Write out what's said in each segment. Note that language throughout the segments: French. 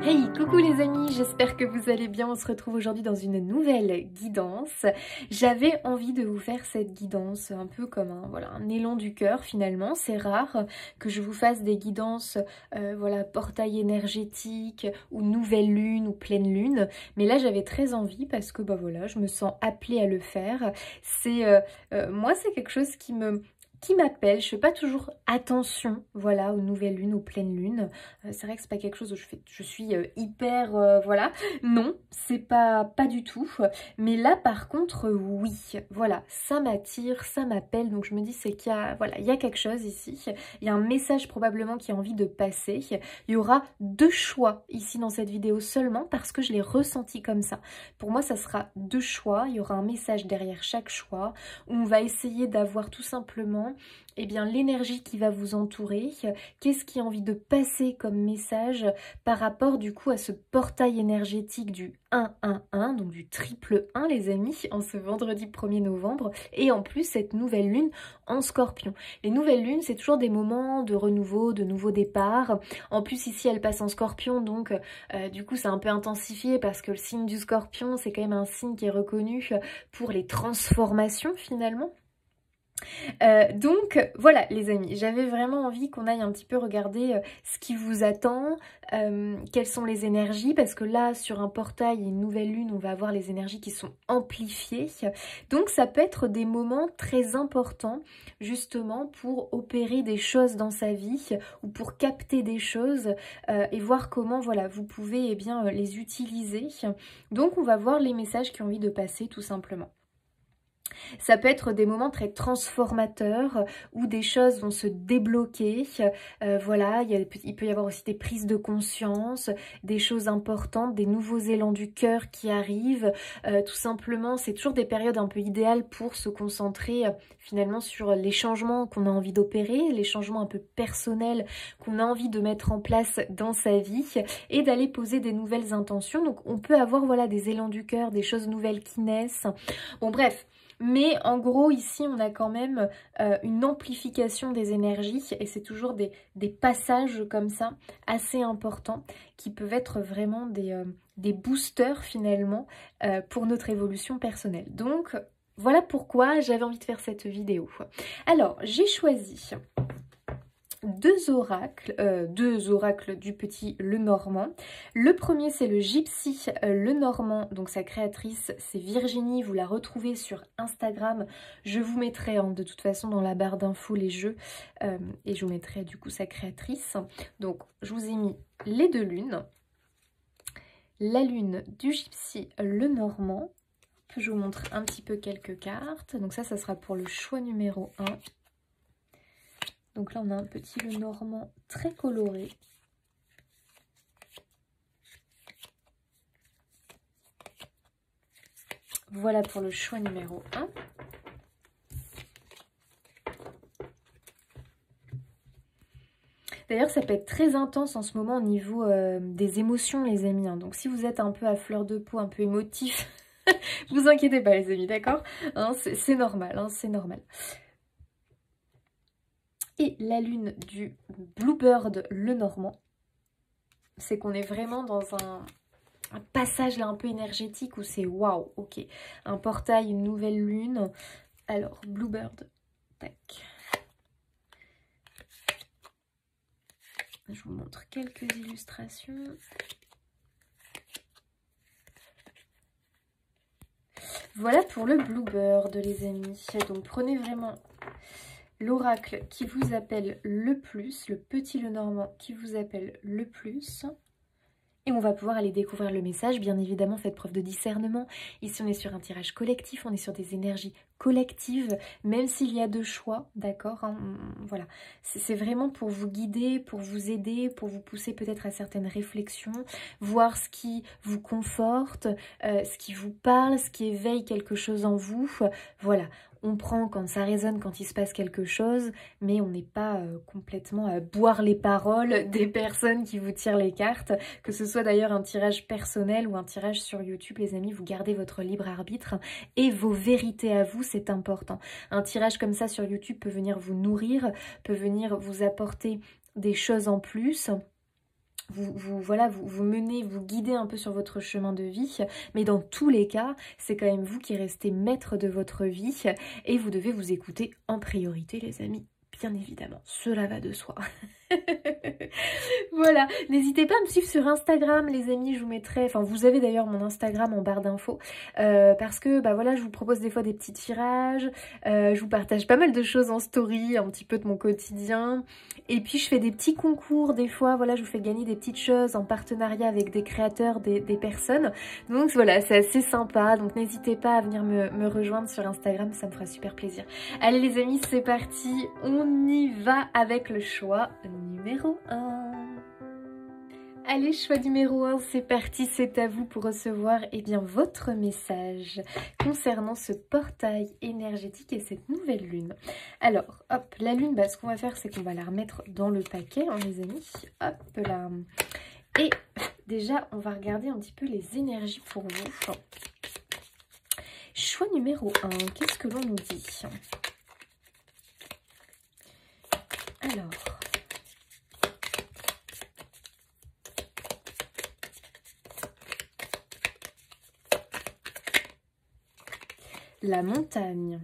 Hey, coucou les amis, j'espère que vous allez bien. On se retrouve aujourd'hui dans une nouvelle guidance. J'avais envie de vous faire cette guidance un peu comme un élan du cœur finalement. C'est rare que je vous fasse des guidances, portail énergétique ou nouvelle lune ou pleine lune. Mais là j'avais très envie parce que je me sens appelée à le faire. Moi c'est quelque chose qui m'appelle. Je fais pas toujours attention, voilà, aux nouvelles lunes, aux pleines lunes. C'est vrai que c'est pas quelque chose où je suis hyper, non, c'est pas du tout. Mais là, par contre, oui, voilà, ça m'attire, ça m'appelle. Donc je me dis, c'est qu'il y a, voilà, il y a quelque chose ici. Il y a un message probablement qui a envie de passer. Il y aura deux choix ici dans cette vidéo seulement parce que je l'ai ressenti comme ça. Pour moi, ça sera deux choix. Il y aura un message derrière chaque choix où on va essayer d'avoir tout simplement l'énergie qui va vous entourer, qu'est-ce qui a envie de passer comme message par rapport du coup à ce portail énergétique du 1-1-1, donc du triple 1 les amis, en ce vendredi 1er novembre, et en plus cette nouvelle lune en Scorpion. Les nouvelles lunes, c'est toujours des moments de renouveau, de nouveau départ. En plus ici elle passe en Scorpion, donc du coup c'est un peu intensifié parce que le signe du Scorpion, c'est quand même un signe qui est reconnu pour les transformations finalement. Donc voilà les amis, j'avais vraiment envie qu'on aille un petit peu regarder ce qui vous attend, quelles sont les énergies, parce que là sur un portail et une nouvelle lune on va avoir les énergies qui sont amplifiées, donc ça peut être des moments très importants justement pour opérer des choses dans sa vie ou pour capter des choses et voir comment voilà vous pouvez les utiliser. Donc on va voir les messages qui ont envie de passer tout simplement. Ça peut être des moments très transformateurs où des choses vont se débloquer. Il peut y avoir aussi des prises de conscience, des choses importantes, des nouveaux élans du cœur qui arrivent. Tout simplement, c'est toujours des périodes un peu idéales pour se concentrer finalement sur les changements qu'on a envie d'opérer, les changements un peu personnels qu'on a envie de mettre en place dans sa vie et d'aller poser des nouvelles intentions. Donc on peut avoir des élans du cœur, des choses nouvelles qui naissent. Bon bref. Mais en gros, ici, on a quand même une amplification des énergies et c'est toujours des passages comme ça assez importants qui peuvent être vraiment des boosters finalement pour notre évolution personnelle. Donc, voilà pourquoi j'avais envie de faire cette vidéo. Alors, j'ai choisi deux oracles du petit Lenormand. Le premier c'est le Gypsy Lenormand, donc sa créatrice c'est Virginie, vous la retrouvez sur Instagram, je vous mettrai de toute façon dans la barre d'infos les jeux et je vous mettrai du coup sa créatrice. Donc je vous ai mis les deux lunes, la lune du Gypsy Lenormand, je vous montre un petit peu quelques cartes, donc ça sera pour le choix numéro 1. Donc là, on a un petit Lenormand très coloré. Voilà pour le choix numéro 1. D'ailleurs, ça peut être très intense en ce moment au niveau des émotions, les amis. Donc si vous êtes un peu à fleur de peau, un peu émotif, vous inquiétez pas, les amis, d'accord, c'est normal, c'est normal. Et la lune du Bluebird Lenormand, c'est qu'on est vraiment dans un passage là un peu énergétique où c'est waouh, ok. Un portail, une nouvelle lune. Alors, Bluebird, tac. Je vous montre quelques illustrations. Voilà pour le Bluebird, les amis. Donc, prenez vraiment l'oracle qui vous appelle le plus, le petit Lenormand qui vous appelle le plus. Et on va pouvoir aller découvrir le message. Bien évidemment, faites preuve de discernement. Ici, on est sur un tirage collectif, on est sur des énergies collectives, même s'il y a deux choix, d'accord, voilà. C'est vraiment pour vous guider, pour vous aider, pour vous pousser peut-être à certaines réflexions, voir ce qui vous conforte, ce qui vous parle, ce qui éveille quelque chose en vous. Voilà. On prend quand ça résonne, quand il se passe quelque chose, mais on n'est pas complètement à boire les paroles des personnes qui vous tirent les cartes. Que ce soit d'ailleurs un tirage personnel ou un tirage sur YouTube, les amis, vous gardez votre libre arbitre et vos vérités à vous, c'est important. Un tirage comme ça sur YouTube peut venir vous nourrir, peut venir vous apporter des choses en plus. voilà, vous menez, vous guidez un peu sur votre chemin de vie, mais dans tous les cas, c'est quand même vous qui restez maître de votre vie et vous devez vous écouter en priorité, les amis, bien évidemment, cela va de soi. Voilà, n'hésitez pas à me suivre sur Instagram, les amis, je vous mettrai, enfin vous avez d'ailleurs mon Instagram en barre d'infos, parce que bah voilà, je vous propose des fois des petits tirages, je vous partage pas mal de choses en story, un petit peu de mon quotidien, et puis je fais des petits concours des fois, voilà, je vous fais gagner des petites choses en partenariat avec des créateurs, des personnes, donc voilà, c'est assez sympa, donc n'hésitez pas à venir me rejoindre sur Instagram, ça me fera super plaisir. Allez les amis, c'est parti, on y va avec le choix numéro 1. Allez, choix numéro 1, c'est parti, c'est à vous pour recevoir votre message concernant ce portail énergétique et cette nouvelle lune. Alors, hop, la lune, ce qu'on va faire, c'est qu'on va la remettre dans le paquet, hein, les amis. Hop là. Et déjà, on va regarder un petit peu les énergies pour vous. Choix numéro 1, qu'est-ce que l'on nous dit? Alors... la montagne.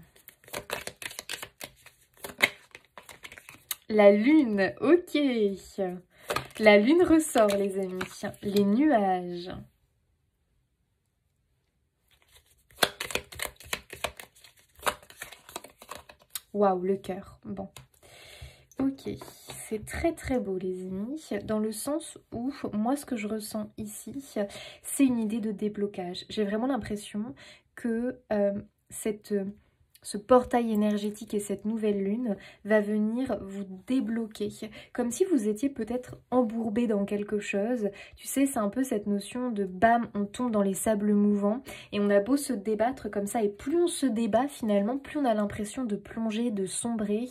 La lune, ok. La lune ressort, les amis. Les nuages. Waouh, le cœur. Bon. Ok, c'est très très beau, les amis. Dans le sens où, moi, ce que je ressens ici, c'est une idée de déblocage. J'ai vraiment l'impression que... ce portail énergétique et cette nouvelle lune va venir vous débloquer. Comme si vous étiez peut-être embourbé dans quelque chose. Tu sais, c'est un peu cette notion de bam, on tombe dans les sables mouvants et on a beau se débattre comme ça. Et plus on se débat finalement, plus on a l'impression de plonger, de sombrer,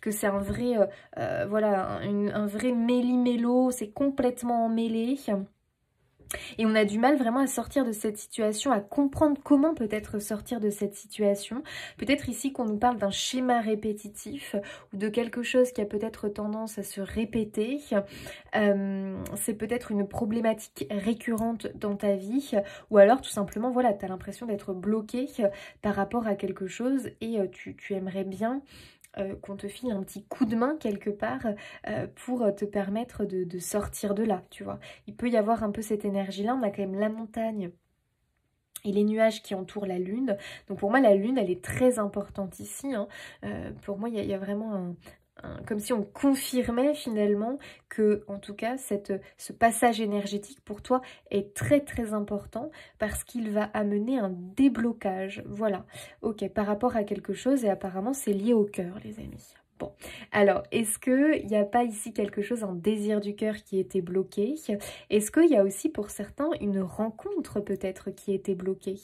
que c'est un vrai, voilà, un vrai méli-mélo, c'est complètement emmêlé. Et on a du mal vraiment à sortir de cette situation, à comprendre comment peut-être sortir de cette situation. Peut-être ici qu'on nous parle d'un schéma répétitif ou de quelque chose qui a peut-être tendance à se répéter. C'est peut-être une problématique récurrente dans ta vie ou alors tout simplement, voilà, tu as l'impression d'être bloqué par rapport à quelque chose et tu aimerais bien... qu'on te file un petit coup de main quelque part pour te permettre de sortir de là, tu vois. Il peut y avoir un peu cette énergie-là, on a quand même la montagne et les nuages qui entourent la lune. Donc pour moi, la lune, elle est très importante ici, hein. Pour moi, il y a vraiment comme si on confirmait finalement que, en tout cas, ce passage énergétique pour toi est très très important parce qu'il va amener un déblocage. Voilà, ok, par rapport à quelque chose et apparemment c'est lié au cœur, les amis. Bon, alors, est-ce qu'il n'y a pas ici quelque chose, un désir du cœur qui était bloqué? Est-ce qu'il y a aussi pour certains une rencontre peut-être qui était bloquée?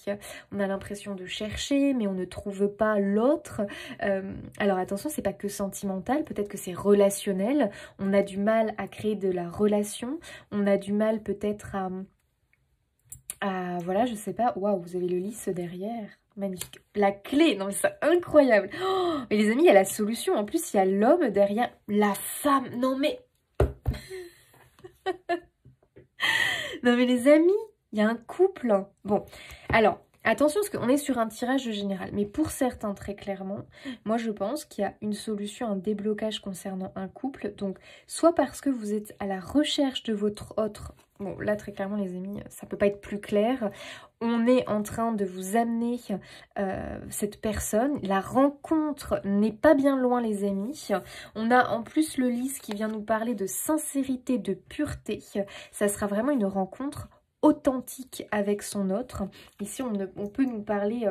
On a l'impression de chercher, mais on ne trouve pas l'autre. Alors attention, c'est pas que sentimental, peut-être que c'est relationnel. On a du mal à créer de la relation. On a du mal peut-être à voilà, je sais pas. Waouh, vous avez le lys derrière. Magnifique. La clé, non mais c'est incroyable. Oh, mais les amis, il y a la solution. En plus, il y a l'homme derrière la femme. Non mais... non mais les amis, il y a un couple. Bon, alors, attention parce qu'on est sur un tirage général. Mais pour certains, très clairement, moi je pense qu'il y a une solution, un déblocage concernant un couple. Donc, soit parce que vous êtes à la recherche de votre autre... Bon, là, très clairement, les amis, ça peut pas être plus clair. On est en train de vous amener cette personne. La rencontre n'est pas bien loin, les amis. On a en plus le lys qui vient nous parler de sincérité, de pureté. Ça sera vraiment une rencontre authentique avec son autre. Ici, on peut nous parler...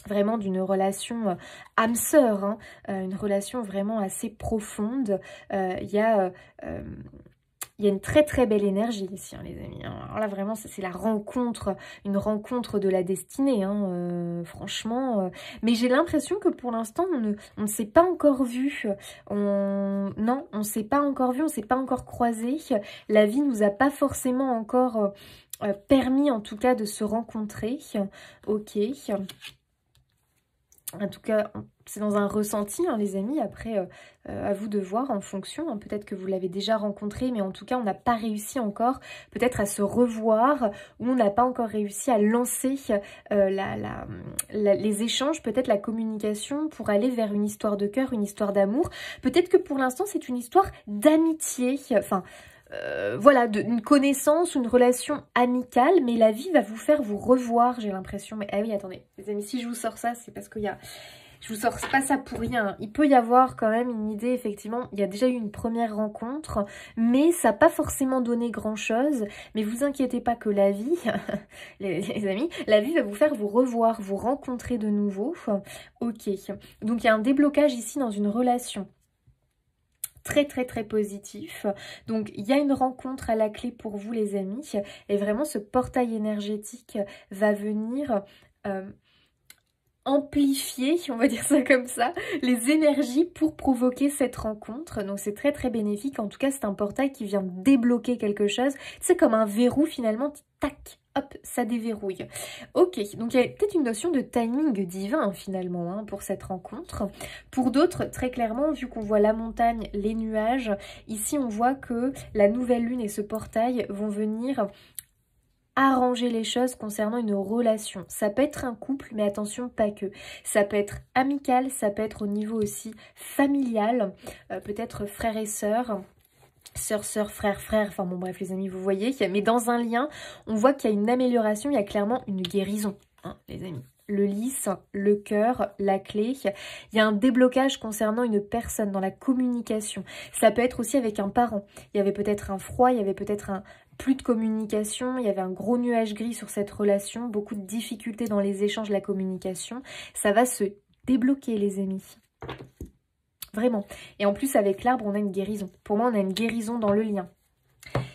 vraiment d'une relation âme-sœur, hein, une relation vraiment assez profonde. Il y a une très très belle énergie ici, hein, les amis. Alors là, vraiment, c'est la rencontre, une rencontre de la destinée, hein, franchement. Mais j'ai l'impression que pour l'instant, on ne s'est pas encore vu. Non, on ne s'est pas encore vu, on ne s'est pas encore croisé. La vie nous a pas forcément encore permis, en tout cas, de se rencontrer. Ok. En tout cas, c'est dans un ressenti, hein, les amis. Après, à vous de voir en fonction. Hein. Peut-être que vous l'avez déjà rencontré, mais en tout cas, on n'a pas réussi encore peut-être à se revoir ou on n'a pas encore réussi à lancer les échanges, peut-être la communication pour aller vers une histoire de cœur, une histoire d'amour. Peut-être que pour l'instant, c'est une histoire d'amitié. Enfin... voilà, une connaissance, une relation amicale, mais la vie va vous faire vous revoir, j'ai l'impression. Mais ah oui, attendez, les amis, si je vous sors ça, c'est parce qu'il y a... Je vous sors pas ça pour rien. Il peut y avoir quand même une idée, effectivement. Il y a déjà eu une première rencontre, mais ça n'a pas forcément donné grand-chose. Mais vous inquiétez pas que la vie, les amis, la vie va vous faire vous revoir, vous rencontrer de nouveau. Ok. Donc il y a un déblocage ici dans une relation. Très très très positif. Donc il y a une rencontre à la clé pour vous les amis. Et vraiment ce portail énergétique va venir... amplifier, on va dire ça comme ça, les énergies pour provoquer cette rencontre. Donc c'est très très bénéfique. En tout cas, c'est un portail qui vient débloquer quelque chose. C'est comme un verrou finalement. Tac, hop, ça déverrouille. Ok, donc il y a peut-être une notion de timing divin finalement hein, pour cette rencontre. Pour d'autres, très clairement, vu qu'on voit la montagne, les nuages, ici on voit que la nouvelle lune et ce portail vont venir... arranger les choses concernant une relation. Ça peut être un couple, mais attention, pas que. Ça peut être amical, ça peut être au niveau aussi familial, peut-être frères et sœurs, sœurs, frères, enfin bon bref les amis, vous voyez. Mais dans un lien, on voit qu'il y a une amélioration, il y a clairement une guérison, hein, les amis. Le lys, le cœur, la clé. Il y a un déblocage concernant une personne dans la communication. Ça peut être aussi avec un parent. Il y avait peut-être un froid, il y avait peut-être plus de communication, il y avait un gros nuage gris sur cette relation, beaucoup de difficultés dans les échanges, la communication. Ça va se débloquer les amis. Vraiment. Et en plus avec l'arbre, on a une guérison. Pour moi, on a une guérison dans le lien.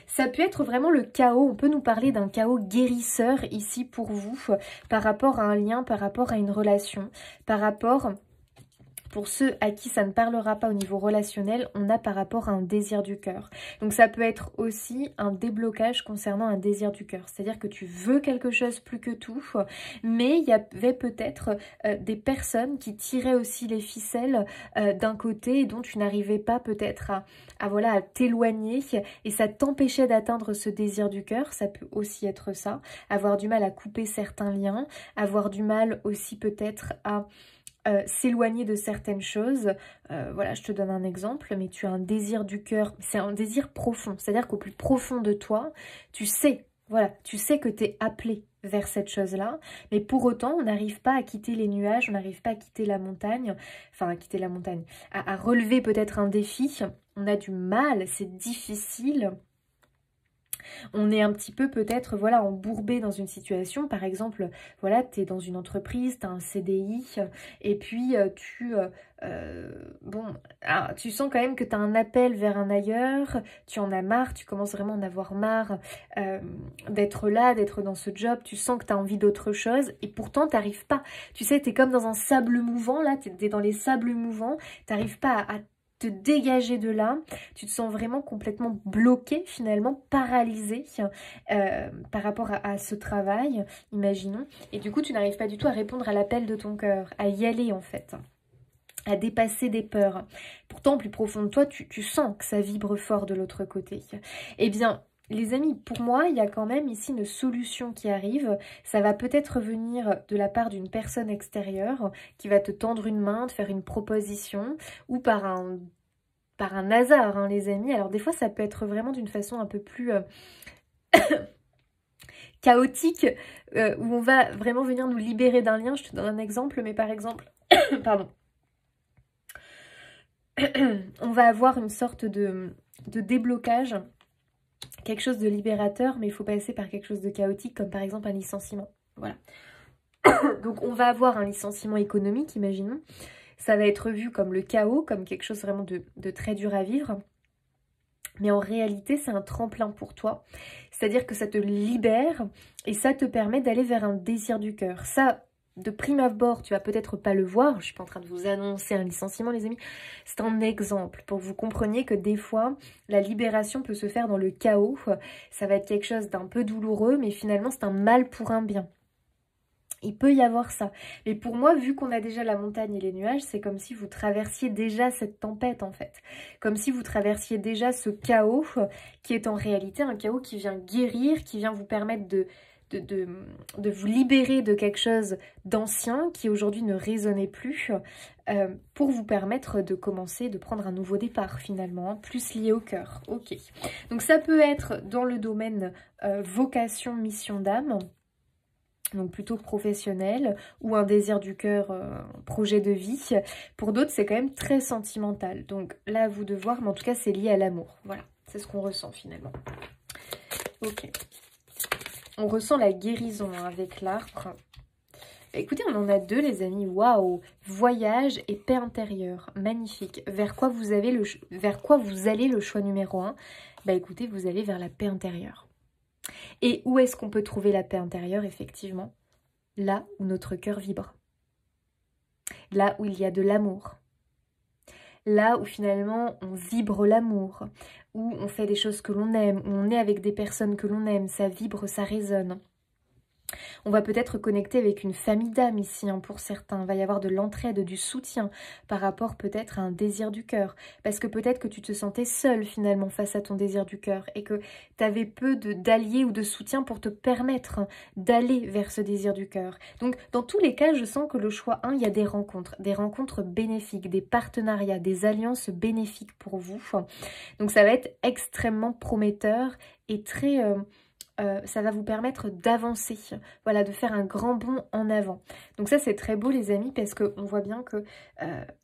Ça peut être vraiment le chaos, on peut nous parler d'un chaos guérisseur ici pour vous, par rapport à un lien, par rapport à une relation, par rapport... Pour ceux à qui ça ne parlera pas au niveau relationnel, on a par rapport à un désir du cœur. Donc ça peut être aussi un déblocage concernant un désir du cœur. C'est-à-dire que tu veux quelque chose plus que tout, mais il y avait peut-être des personnes qui tiraient aussi les ficelles d'un côté et dont tu n'arrivais pas peut-être à t'éloigner et ça t'empêchait d'atteindre ce désir du cœur. Ça peut aussi être ça. Avoir du mal à couper certains liens, avoir du mal aussi peut-être à... s'éloigner de certaines choses. Voilà, je te donne un exemple, mais tu as un désir du cœur, c'est un désir profond, c'est-à-dire qu'au plus profond de toi, tu sais, voilà, tu sais que tu es appelé vers cette chose-là, mais pour autant, on n'arrive pas à quitter les nuages, on n'arrive pas à quitter la montagne, enfin à quitter la montagne, à relever peut-être un défi, on a du mal, c'est difficile. On est un petit peu peut-être voilà embourbé dans une situation, par exemple, voilà, tu es dans une entreprise, tu as un CDI, et puis tu sens quand même que tu as un appel vers un ailleurs, tu en as marre, tu commences vraiment à en avoir marre d'être là, d'être dans ce job, tu sens que tu as envie d'autre chose, et pourtant tu n'arrives pas. Tu sais, tu es comme dans un sable mouvant, là, tu es dans les sables mouvants, tu n'arrives pas à te dégager de là, tu te sens vraiment complètement bloqué finalement, paralysé par rapport à ce travail, imaginons, et du coup tu n'arrives pas du tout à répondre à l'appel de ton cœur, à y aller en fait, à dépasser des peurs. Pourtant, plus profond de toi, tu sens que ça vibre fort de l'autre côté. Eh bien, les amis, pour moi, il y a quand même ici une solution qui arrive. Ça va peut-être venir de la part d'une personne extérieure qui va te tendre une main, te faire une proposition, ou par un hasard, hein, les amis. Alors des fois, ça peut être vraiment d'une façon un peu plus chaotique, où on va vraiment venir nous libérer d'un lien. Je te donne un exemple, mais par exemple, pardon, on va avoir une sorte de déblocage, quelque chose de libérateur, mais il faut passer par quelque chose de chaotique, comme par exemple un licenciement. Voilà. Donc on va avoir un licenciement économique, imaginons. Ça va être vu comme le chaos, comme quelque chose vraiment de très dur à vivre. Mais en réalité, c'est un tremplin pour toi. C'est-à-dire que ça te libère et ça te permet d'aller vers un désir du cœur. Ça, de prime abord, tu vas peut-être pas le voir. Je ne suis pas en train de vous annoncer un licenciement, les amis. C'est un exemple pour que vous compreniez que des fois, la libération peut se faire dans le chaos. Ça va être quelque chose d'un peu douloureux, mais finalement, c'est un mal pour un bien. Il peut y avoir ça. Mais pour moi, vu qu'on a déjà la montagne et les nuages, c'est comme si vous traversiez déjà cette tempête en fait. Comme si vous traversiez déjà ce chaos qui est en réalité un chaos qui vient guérir, qui vient vous permettre de vous libérer de quelque chose d'ancien qui aujourd'hui ne résonnait plus pour vous permettre de commencer, de prendre un nouveau départ finalement, hein, plus lié au cœur. Ok. Donc ça peut être dans le domaine vocation, mission d'âme, donc plutôt professionnel, ou un désir du cœur, projet de vie. Pour d'autres, c'est quand même très sentimental. Donc là, à vous de voir, mais en tout cas, c'est lié à l'amour. Voilà, c'est ce qu'on ressent finalement. Ok. On ressent la guérison hein, avec l'arbre. Écoutez, on en a deux, les amis. Waouh! Voyage et paix intérieure. Magnifique. Vers quoi vous allez le choix numéro 1? Bah écoutez, vous allez vers la paix intérieure. Et où est-ce qu'on peut trouver la paix intérieure, effectivement? Là où notre cœur vibre. Là où il y a de l'amour. Là où finalement on vibre l'amour. Où on fait des choses que l'on aime. Où on est avec des personnes que l'on aime. Ça vibre, ça résonne. On va peut-être connecter avec une famille d'âmes ici, hein, pour certains. Il va y avoir de l'entraide, du soutien par rapport peut-être à un désir du cœur. Parce que peut-être que tu te sentais seule finalement face à ton désir du cœur et que tu avais peu d'alliés ou de soutien pour te permettre d'aller vers ce désir du cœur. Donc dans tous les cas, je sens que le choix 1, il y a des rencontres bénéfiques, des partenariats, des alliances bénéfiques pour vous. Donc ça va être extrêmement prometteur et très... ça va vous permettre d'avancer, voilà, de faire un grand bond en avant. Donc ça, c'est très beau, les amis, parce qu'on voit bien que,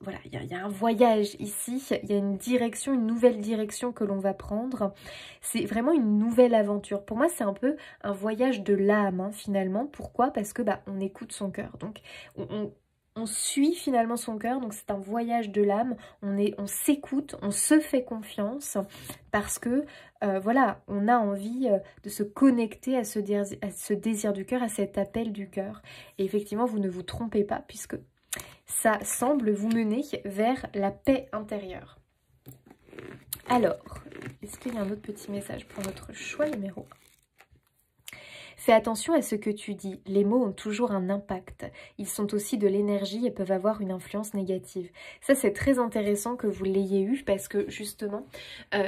voilà, il y a un voyage ici, il y a une direction, une nouvelle direction que l'on va prendre. C'est vraiment une nouvelle aventure. Pour moi, c'est un peu un voyage de l'âme, hein, finalement. Pourquoi? Parce que, bah, on écoute son cœur. Donc, on suit finalement son cœur, donc c'est un voyage de l'âme, on s'écoute, on se fait confiance parce que voilà, on a envie de se connecter à ce désir du cœur, à cet appel du cœur. Et effectivement, vous ne vous trompez pas puisque ça semble vous mener vers la paix intérieure. Alors, est-ce qu'il y a un autre petit message pour notre choix numéro 1? Fais attention à ce que tu dis. Les mots ont toujours un impact. Ils sont aussi de l'énergie et peuvent avoir une influence négative. Ça, c'est très intéressant que vous l'ayez eu parce que justement,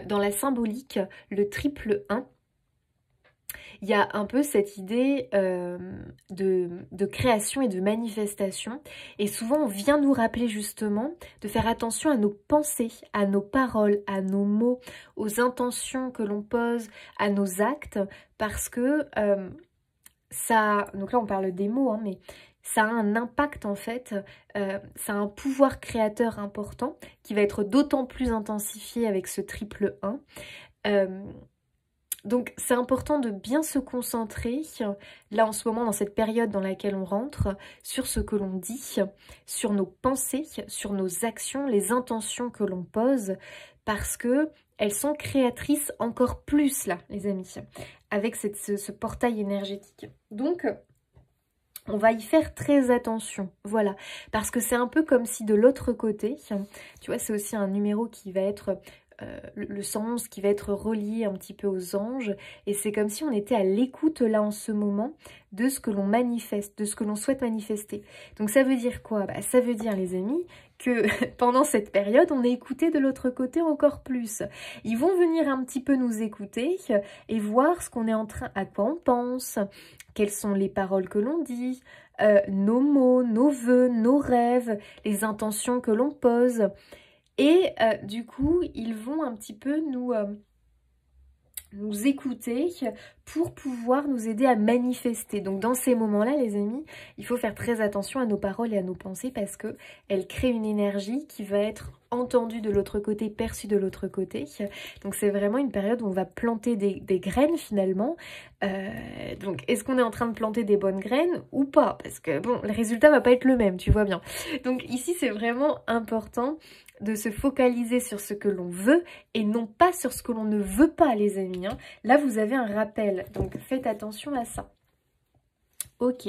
dans la symbolique, le triple 1, il y a un peu cette idée de création et de manifestation. Et souvent, on vient nous rappeler justement de faire attention à nos pensées, à nos paroles, à nos mots, aux intentions que l'on pose, à nos actes. Parce que ça... Donc là, on parle des mots, hein, mais ça a un impact en fait. Ça a un pouvoir créateur important qui va être d'autant plus intensifié avec ce triple 1. Donc c'est important de bien se concentrer, là en ce moment dans cette période dans laquelle on rentre, sur ce que l'on dit, sur nos pensées, sur nos actions, les intentions que l'on pose, parce que elles sont créatrices encore plus là, les amis, avec ce portail énergétique. Donc on va y faire très attention, voilà, parce que c'est un peu comme si de l'autre côté, tu vois, c'est aussi un numéro qui va être... le 111 qui va être relié un petit peu aux anges, et c'est comme si on était à l'écoute là en ce moment de ce que l'on manifeste, de ce que l'on souhaite manifester. Donc ça veut dire quoi? Bah, ça veut dire, les amis, que pendant cette période, on est écouté de l'autre côté encore plus. Ils vont venir un petit peu nous écouter et voir ce qu'on est en train, à quoi on pense, quelles sont les paroles que l'on dit, nos mots, nos vœux, nos rêves, les intentions que l'on pose. Et du coup, ils vont un petit peu nous écouter pour pouvoir nous aider à manifester. Donc dans ces moments-là, les amis, il faut faire très attention à nos paroles et à nos pensées parce qu'elles créent une énergie qui va être entendue de l'autre côté, perçue de l'autre côté. Donc c'est vraiment une période où on va planter des graines finalement. Donc est-ce qu'on est en train de planter des bonnes graines ou pas? Parce que bon, le résultat va pas être le même, tu vois bien. Donc ici, c'est vraiment important de se focaliser sur ce que l'on veut et non pas sur ce que l'on ne veut pas, les amis. Hein. Là, vous avez un rappel, donc faites attention à ça. Ok.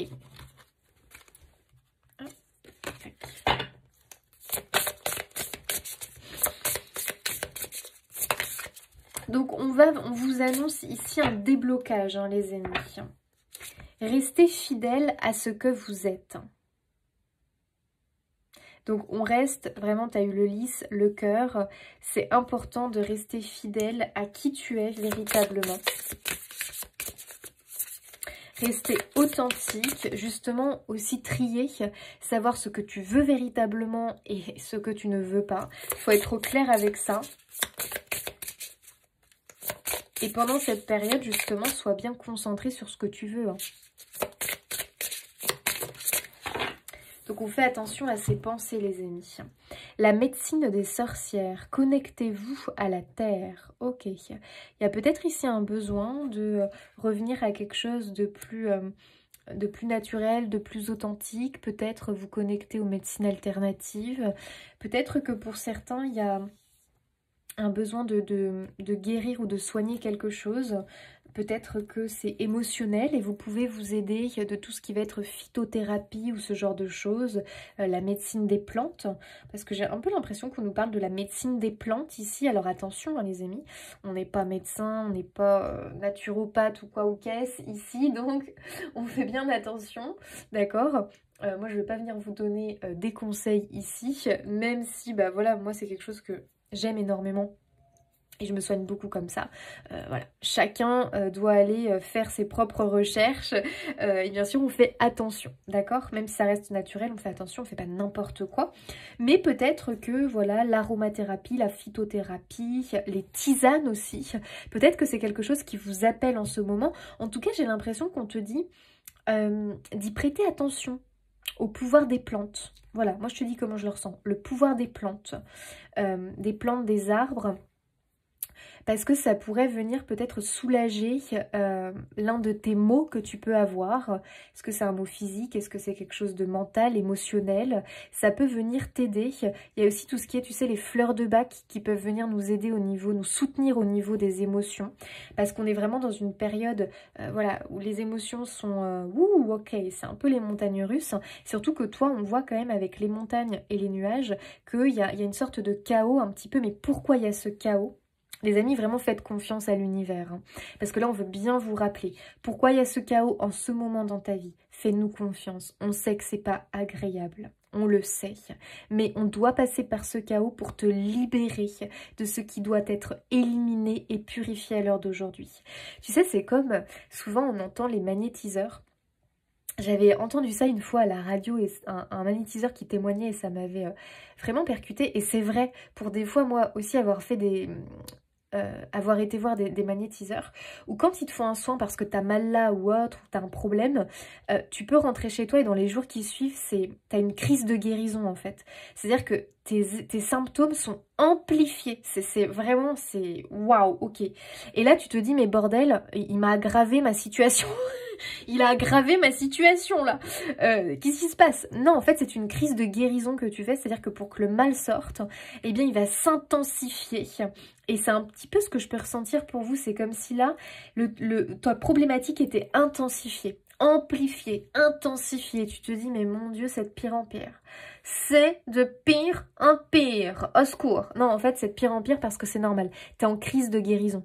Donc, on vous annonce ici un déblocage, hein, les amis. Restez fidèle à ce que vous êtes. Donc on reste, vraiment tu as eu le lys, le cœur. C'est important de rester fidèle à qui tu es véritablement. Rester authentique, justement aussi trier, savoir ce que tu veux véritablement et ce que tu ne veux pas. Il faut être au clair avec ça. Et pendant cette période, justement, sois bien concentré sur ce que tu veux. Donc on fait attention à ses pensées, les amis. La médecine des sorcières, connectez-vous à la terre. Ok, il y a peut-être ici un besoin de revenir à quelque chose de plus naturel, de plus authentique. Peut-être vous connecter aux médecines alternatives. Peut-être que pour certains, il y a un besoin de guérir ou de soigner quelque chose. Peut-être que c'est émotionnel et vous pouvez vous aider de tout ce qui va être phytothérapie ou ce genre de choses, la médecine des plantes, parce que j'ai un peu l'impression qu'on nous parle de la médecine des plantes ici. Alors attention les amis, on n'est pas médecin, on n'est pas naturopathe ou quoi ou qu'est-ce ici, donc on fait bien attention, d'accord. Moi je ne vais pas venir vous donner des conseils ici, même si bah voilà, moi c'est quelque chose que j'aime énormément. Et je me soigne beaucoup comme ça. Voilà. Chacun doit aller faire ses propres recherches. Et bien sûr, on fait attention, d'accord? Même si ça reste naturel, on fait attention, on ne fait pas n'importe quoi. Mais peut-être que, voilà, l'aromathérapie, la phytothérapie, les tisanes aussi, peut-être que c'est quelque chose qui vous appelle en ce moment. En tout cas, j'ai l'impression qu'on te dit d'y prêter attention au pouvoir des plantes. Voilà, moi je te dis comment je le ressens. Le pouvoir des plantes, des arbres. Parce que ça pourrait venir peut-être soulager l'un de tes maux que tu peux avoir. Est-ce que c'est un mot physique? Est-ce que c'est quelque chose de mental, émotionnel? Ça peut venir t'aider. Il y a aussi tout ce qui est, tu sais, les fleurs de bac qui peuvent venir nous aider au niveau, nous soutenir au niveau des émotions. Parce qu'on est vraiment dans une période voilà, où les émotions sont... ouh, ok, c'est un peu les montagnes russes. Surtout que toi, on voit quand même avec les montagnes et les nuages qu'il y a une sorte de chaos un petit peu. Mais pourquoi il y a ce chaos? Les amis, vraiment faites confiance à l'univers. Hein, parce que là, on veut bien vous rappeler pourquoi il y a ce chaos en ce moment dans ta vie. Fais-nous confiance. On sait que c'est pas agréable. On le sait. Mais on doit passer par ce chaos pour te libérer de ce qui doit être éliminé et purifié à l'heure d'aujourd'hui. Tu sais, c'est comme souvent on entend les magnétiseurs. J'avais entendu ça une fois à la radio, et un magnétiseur qui témoignait et ça m'avait vraiment percuté. Et c'est vrai, pour des fois, moi aussi, avoir fait avoir été voir des magnétiseurs, ou quand ils te font un soin parce que tu as mal là ou autre, ou tu as un problème, tu peux rentrer chez toi et dans les jours qui suivent, tu as une crise de guérison en fait. C'est-à-dire que tes symptômes sont amplifiés. C'est vraiment, c'est waouh, ok. Et là, tu te dis, mais bordel, il m'a aggravé ma situation. Il a aggravé ma situation là. Qu'est-ce qui se passe? Non, en fait, c'est une crise de guérison que tu fais. C'est-à-dire que pour que le mal sorte, eh bien, il va s'intensifier. Et c'est un petit peu ce que je peux ressentir pour vous. C'est comme si là, ta problématique était intensifiée, amplifiée, intensifiée. Tu te dis, mais mon Dieu, c'est de pire en pire. C'est de pire en pire. Au secours. Non, en fait, c'est de pire en pire parce que c'est normal. T'es en crise de guérison.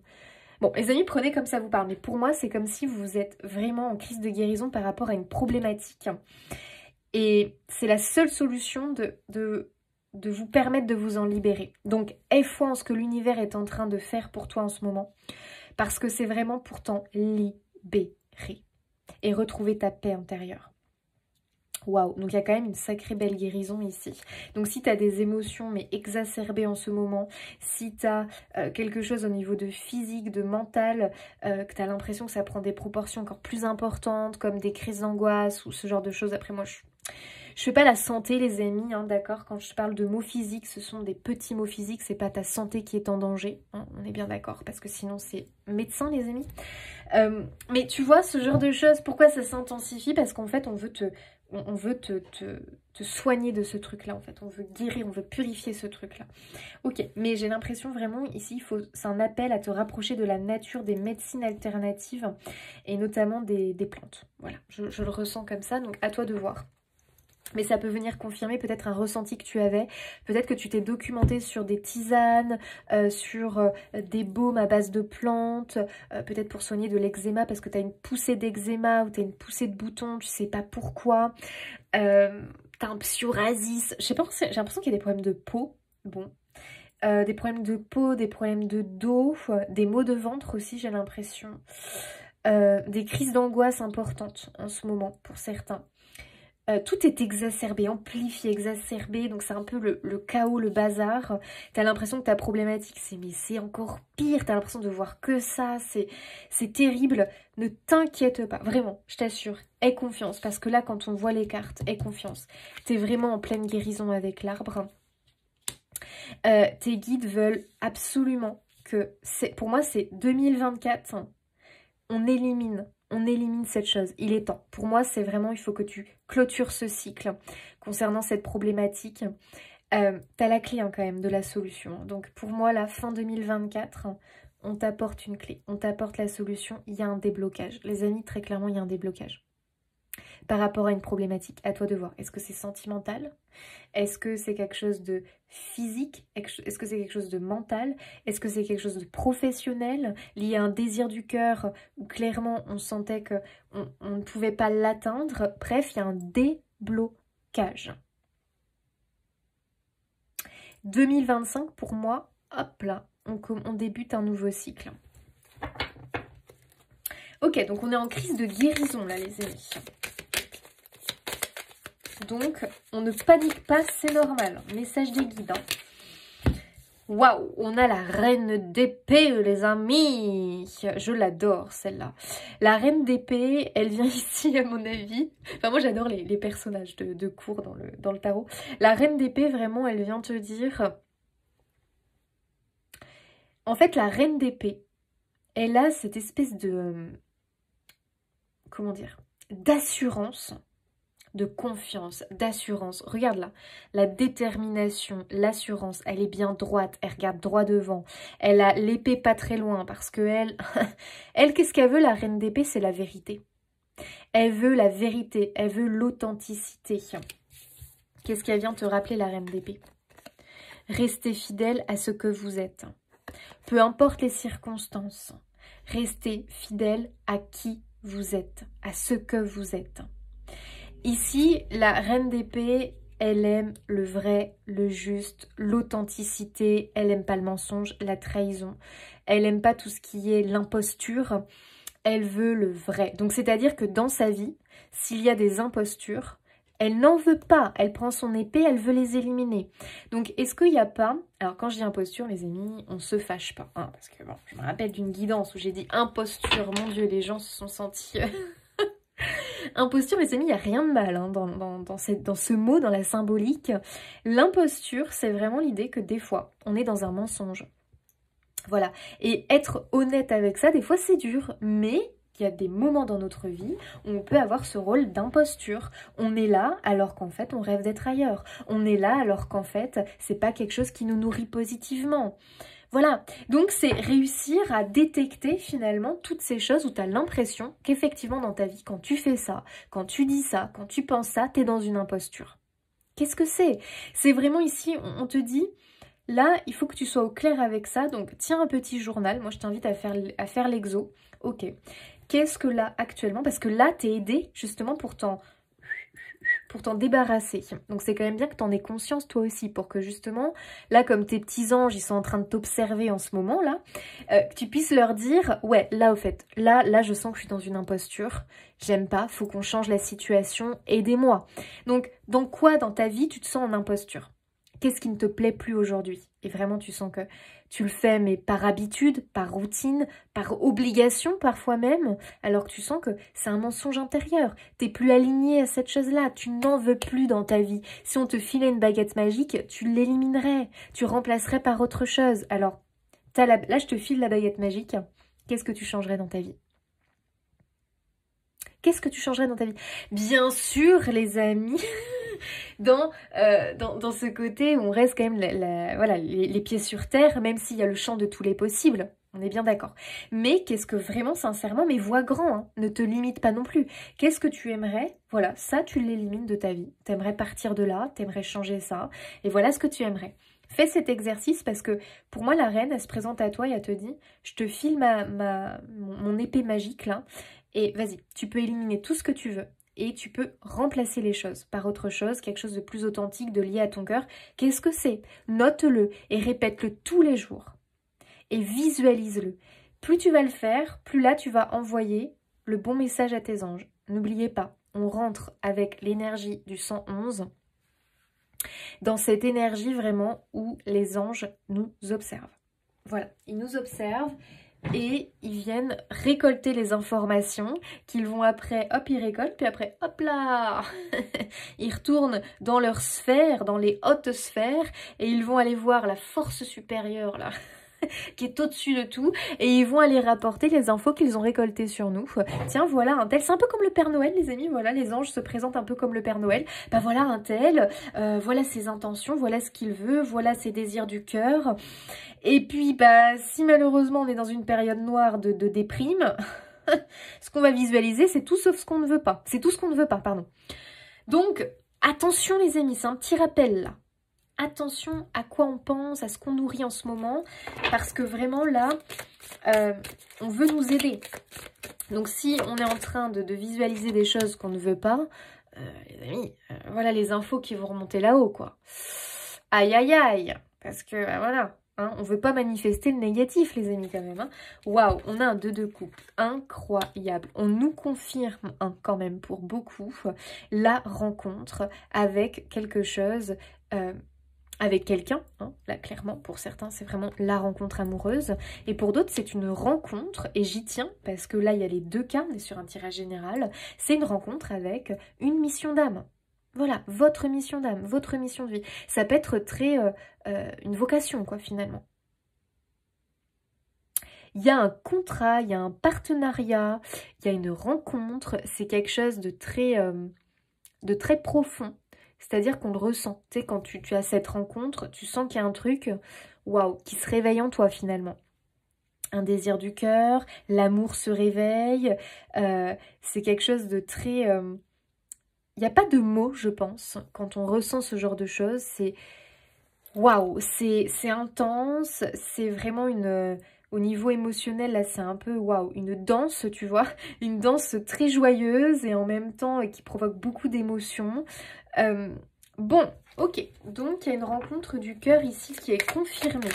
Bon, les amis, prenez comme ça vous parle. Mais pour moi, c'est comme si vous êtes vraiment en crise de guérison par rapport à une problématique. Et c'est la seule solution de vous permettre de vous en libérer. Donc, aie foi en ce que l'univers est en train de faire pour toi en ce moment. Parce que c'est vraiment pour t'en libérer. Et retrouver ta paix intérieure. Waouh, donc il y a quand même une sacrée belle guérison ici. Donc si tu as des émotions mais exacerbées en ce moment, si tu as quelque chose au niveau de physique, de mental, que tu as l'impression que ça prend des proportions encore plus importantes, comme des crises d'angoisse ou ce genre de choses. Après moi, je fais pas la santé les amis, hein, d'accord? Quand je parle de mots physiques, ce sont des petits mots physiques, c'est pas ta santé qui est en danger. Hein, on est bien d'accord, parce que sinon c'est médecin les amis. Mais tu vois, ce genre de choses, pourquoi ça s'intensifie? Parce qu'en fait, on veut te soigner de ce truc-là, en fait. On veut guérir, on veut purifier ce truc-là. Ok, mais j'ai l'impression vraiment, ici, c'est un appel à te rapprocher de la nature, des médecines alternatives, et notamment des plantes. Voilà, je le ressens comme ça, donc à toi de voir. Mais ça peut venir confirmer peut-être un ressenti que tu avais. Peut-être que tu t'es documenté sur des tisanes, sur des baumes à base de plantes, peut-être pour soigner de l'eczéma parce que tu as une poussée d'eczéma ou tu as une poussée de boutons, tu sais pas pourquoi. Tu as un psoriasis. Je sais pas, j'ai l'impression qu'il y a des problèmes de peau. Bon. Des problèmes de peau, des problèmes de dos, des maux de ventre aussi, j'ai l'impression. Des crises d'angoisse importantes en ce moment pour certains. Tout est exacerbé, amplifié, exacerbé, donc c'est un peu le chaos, le bazar. T'as l'impression que ta problématique, c'est encore pire, t'as l'impression de voir que ça, c'est terrible. Ne t'inquiète pas, vraiment, je t'assure, aie confiance, parce que là, quand on voit les cartes, aie confiance. T'es vraiment en pleine guérison avec l'arbre. Tes guides veulent absolument que, pour moi, c'est 2024, on élimine cette chose, il est temps. Pour moi, c'est vraiment, il faut que tu clôtures ce cycle concernant cette problématique. T'as la clé quand même de la solution. Donc pour moi, la fin 2024, on t'apporte une clé, on t'apporte la solution, il y a un déblocage. Les amis, très clairement, il y a un déblocage. Par rapport à une problématique, à toi de voir. Est-ce que c'est sentimental? Est-ce que c'est quelque chose de physique? Est-ce que c'est quelque chose de mental? Est-ce que c'est quelque chose de professionnel? Lié à un désir du cœur où clairement on sentait qu'on ne pouvait pas l'atteindre? Bref, il y a un déblocage. 2025, pour moi, hop là, on débute un nouveau cycle. Ok, donc on est en crise de guérison là, les amis. Donc, on ne panique pas, c'est normal. Message des guides. Waouh, on a la reine d'épée, les amis. Je l'adore, celle-là. La reine d'épée, elle vient ici, à mon avis. Enfin, moi, j'adore les personnages de cours dans le tarot. La reine d'épée, vraiment, elle vient te dire... En fait, la reine d'épée, elle a cette espèce de... Comment dire? D'assurance, de confiance, d'assurance. Regarde là, la détermination, l'assurance, elle est bien droite, elle regarde droit devant. Elle a l'épée pas très loin parce que elle qu'est-ce qu'elle veut, la reine d'épée? C'est la vérité. Elle veut la vérité, elle veut l'authenticité. Qu'est-ce qu'elle vient te rappeler, la reine d'épée? Restez fidèle à ce que vous êtes. Peu importe les circonstances, restez fidèle à qui vous êtes, à ce que vous êtes. Ici, la reine d'épée, elle aime le vrai, le juste, l'authenticité. Elle n'aime pas le mensonge, la trahison. Elle n'aime pas tout ce qui est l'imposture. Elle veut le vrai. Donc, c'est-à-dire que dans sa vie, s'il y a des impostures, elle n'en veut pas. Elle prend son épée, elle veut les éliminer. Donc, est-ce qu'il n'y a pas... Alors, quand je dis imposture, les amis, on ne se fâche pas. Hein, parce que, bon, je me rappelle d'une guidance où j'ai dit imposture. Mon Dieu, les gens se sont sentis... Imposture, mes amis, il n'y a rien de mal hein, dans ce mot, dans la symbolique. L'imposture, c'est vraiment l'idée que des fois, on est dans un mensonge. Voilà. Et être honnête avec ça, des fois, c'est dur. Mais il y a des moments dans notre vie où on peut avoir ce rôle d'imposture. On est là alors qu'en fait, on rêve d'être ailleurs. On est là alors qu'en fait, c'est pas quelque chose qui nous nourrit positivement. Voilà, donc c'est réussir à détecter finalement toutes ces choses où tu as l'impression qu'effectivement dans ta vie, quand tu fais ça, quand tu dis ça, quand tu penses ça, tu es dans une imposture. Qu'est-ce que c'est? C'est vraiment ici, on te dit, là, il faut que tu sois au clair avec ça, donc tiens un petit journal, moi je t'invite à faire l'exo. Ok, qu'est-ce que là actuellement? Parce que là, tu es aidé justement pour t'en débarrasser. Donc c'est quand même bien que tu en aies conscience toi aussi pour que justement, là comme tes petits anges, ils sont en train de t'observer en ce moment là, que tu puisses leur dire, ouais là au fait, là je sens que je suis dans une imposture, j'aime pas, faut qu'on change la situation, aidez-moi. Donc dans quoi dans ta vie tu te sens en imposture? Qu'est-ce qui ne te plaît plus aujourd'hui? Et vraiment tu sens que tu le fais mais par habitude, par routine, par obligation parfois même, alors que tu sens que c'est un mensonge intérieur. T'es plus aligné à cette chose-là, tu n'en veux plus dans ta vie. Si on te filait une baguette magique, tu l'éliminerais, tu remplacerais par autre chose. Alors, là je te file la baguette magique, qu'est-ce que tu changerais dans ta vie? Qu'est-ce que tu changerais dans ta vie? Bien sûr les amis dans ce côté où on reste quand même voilà, les pieds sur terre, même s'il y a le champ de tous les possibles. On est bien d'accord. Mais qu'est-ce que vraiment, sincèrement, mais vois grand, hein, ne te limite pas non plus. Qu'est-ce que tu aimerais? Voilà, ça, tu l'élimines de ta vie. T'aimerais partir de là, t'aimerais changer ça. Et voilà ce que tu aimerais. Fais cet exercice parce que pour moi, la reine, elle se présente à toi et elle te dit, je te file mon épée magique là. Et vas-y, tu peux éliminer tout ce que tu veux. Et tu peux remplacer les choses par autre chose, quelque chose de plus authentique, de lié à ton cœur. Qu'est-ce que c'est? Note-le et répète-le tous les jours. Et visualise-le. Plus tu vas le faire, plus là tu vas envoyer le bon message à tes anges. N'oubliez pas, on rentre avec l'énergie du 111, dans cette énergie vraiment où les anges nous observent. Voilà, ils nous observent et ils viennent récolter les informations qu'ils vont après, hop, ils récoltent, puis après, hop là, ils retournent dans leur sphère, dans les hautes sphères, et ils vont aller voir la force supérieure là, qui est au-dessus de tout, et ils vont aller rapporter les infos qu'ils ont récoltées sur nous. Tiens, voilà un tel, c'est un peu comme le Père Noël, les amis, voilà, les anges se présentent un peu comme le Père Noël. Bah voilà un tel, voilà ses intentions, voilà ce qu'il veut, voilà ses désirs du cœur. Et puis, bah, si malheureusement on est dans une période noire de déprime, ce qu'on va visualiser, c'est tout sauf ce qu'on ne veut pas. C'est tout ce qu'on ne veut pas, pardon. Donc, attention les amis, c'est un petit rappel là. Attention à quoi on pense, à ce qu'on nourrit en ce moment, parce que vraiment là, on veut nous aider. Donc si on est en train de visualiser des choses qu'on ne veut pas, les amis, voilà les infos qui vont remonter là-haut, quoi. Aïe, aïe, aïe, parce que voilà, hein, on ne veut pas manifester le négatif, les amis, quand même. Hein. Waouh, on a un 2 de coupe, incroyable. On nous confirme, hein, quand même, pour beaucoup, la rencontre avec quelque chose... avec quelqu'un, hein, là clairement, pour certains c'est vraiment la rencontre amoureuse, et pour d'autres c'est une rencontre, et j'y tiens, parce que là il y a les deux cas, on est sur un tirage général, c'est une rencontre avec une mission d'âme. Voilà, votre mission d'âme, votre mission de vie. Ça peut être très une vocation, quoi, finalement. Il y a un contrat, il y a un partenariat, il y a une rencontre, c'est quelque chose de très profond. C'est-à-dire qu'on le ressent. Tu sais, quand tu as cette rencontre, tu sens qu'il y a un truc, waouh, qui se réveille en toi finalement. Un désir du cœur, l'amour se réveille. C'est quelque chose de très... Il n'y a pas de mots, je pense, quand on ressent ce genre de choses. C'est waouh, c'est intense. C'est vraiment une... Au niveau émotionnel, là, c'est un peu, waouh, une danse, tu vois. Une danse très joyeuse et en même temps qui provoque beaucoup d'émotions. Bon, ok, donc il y a une rencontre du cœur ici qui est confirmée.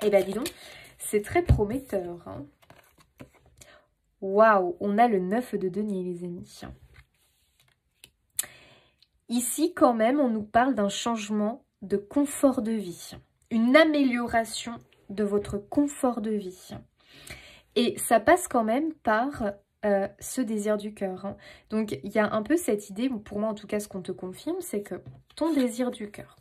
Et ben dis donc, c'est très prometteur. Hein. Waouh, on a le 9 de denier, les amis. Ici, quand même, on nous parle d'un changement de confort de vie. Une amélioration de votre confort de vie. Et ça passe quand même par... ce désir du cœur. Hein. Donc, il y a un peu cette idée, pour moi en tout cas, ce qu'on te confirme, c'est que ton désir du cœur,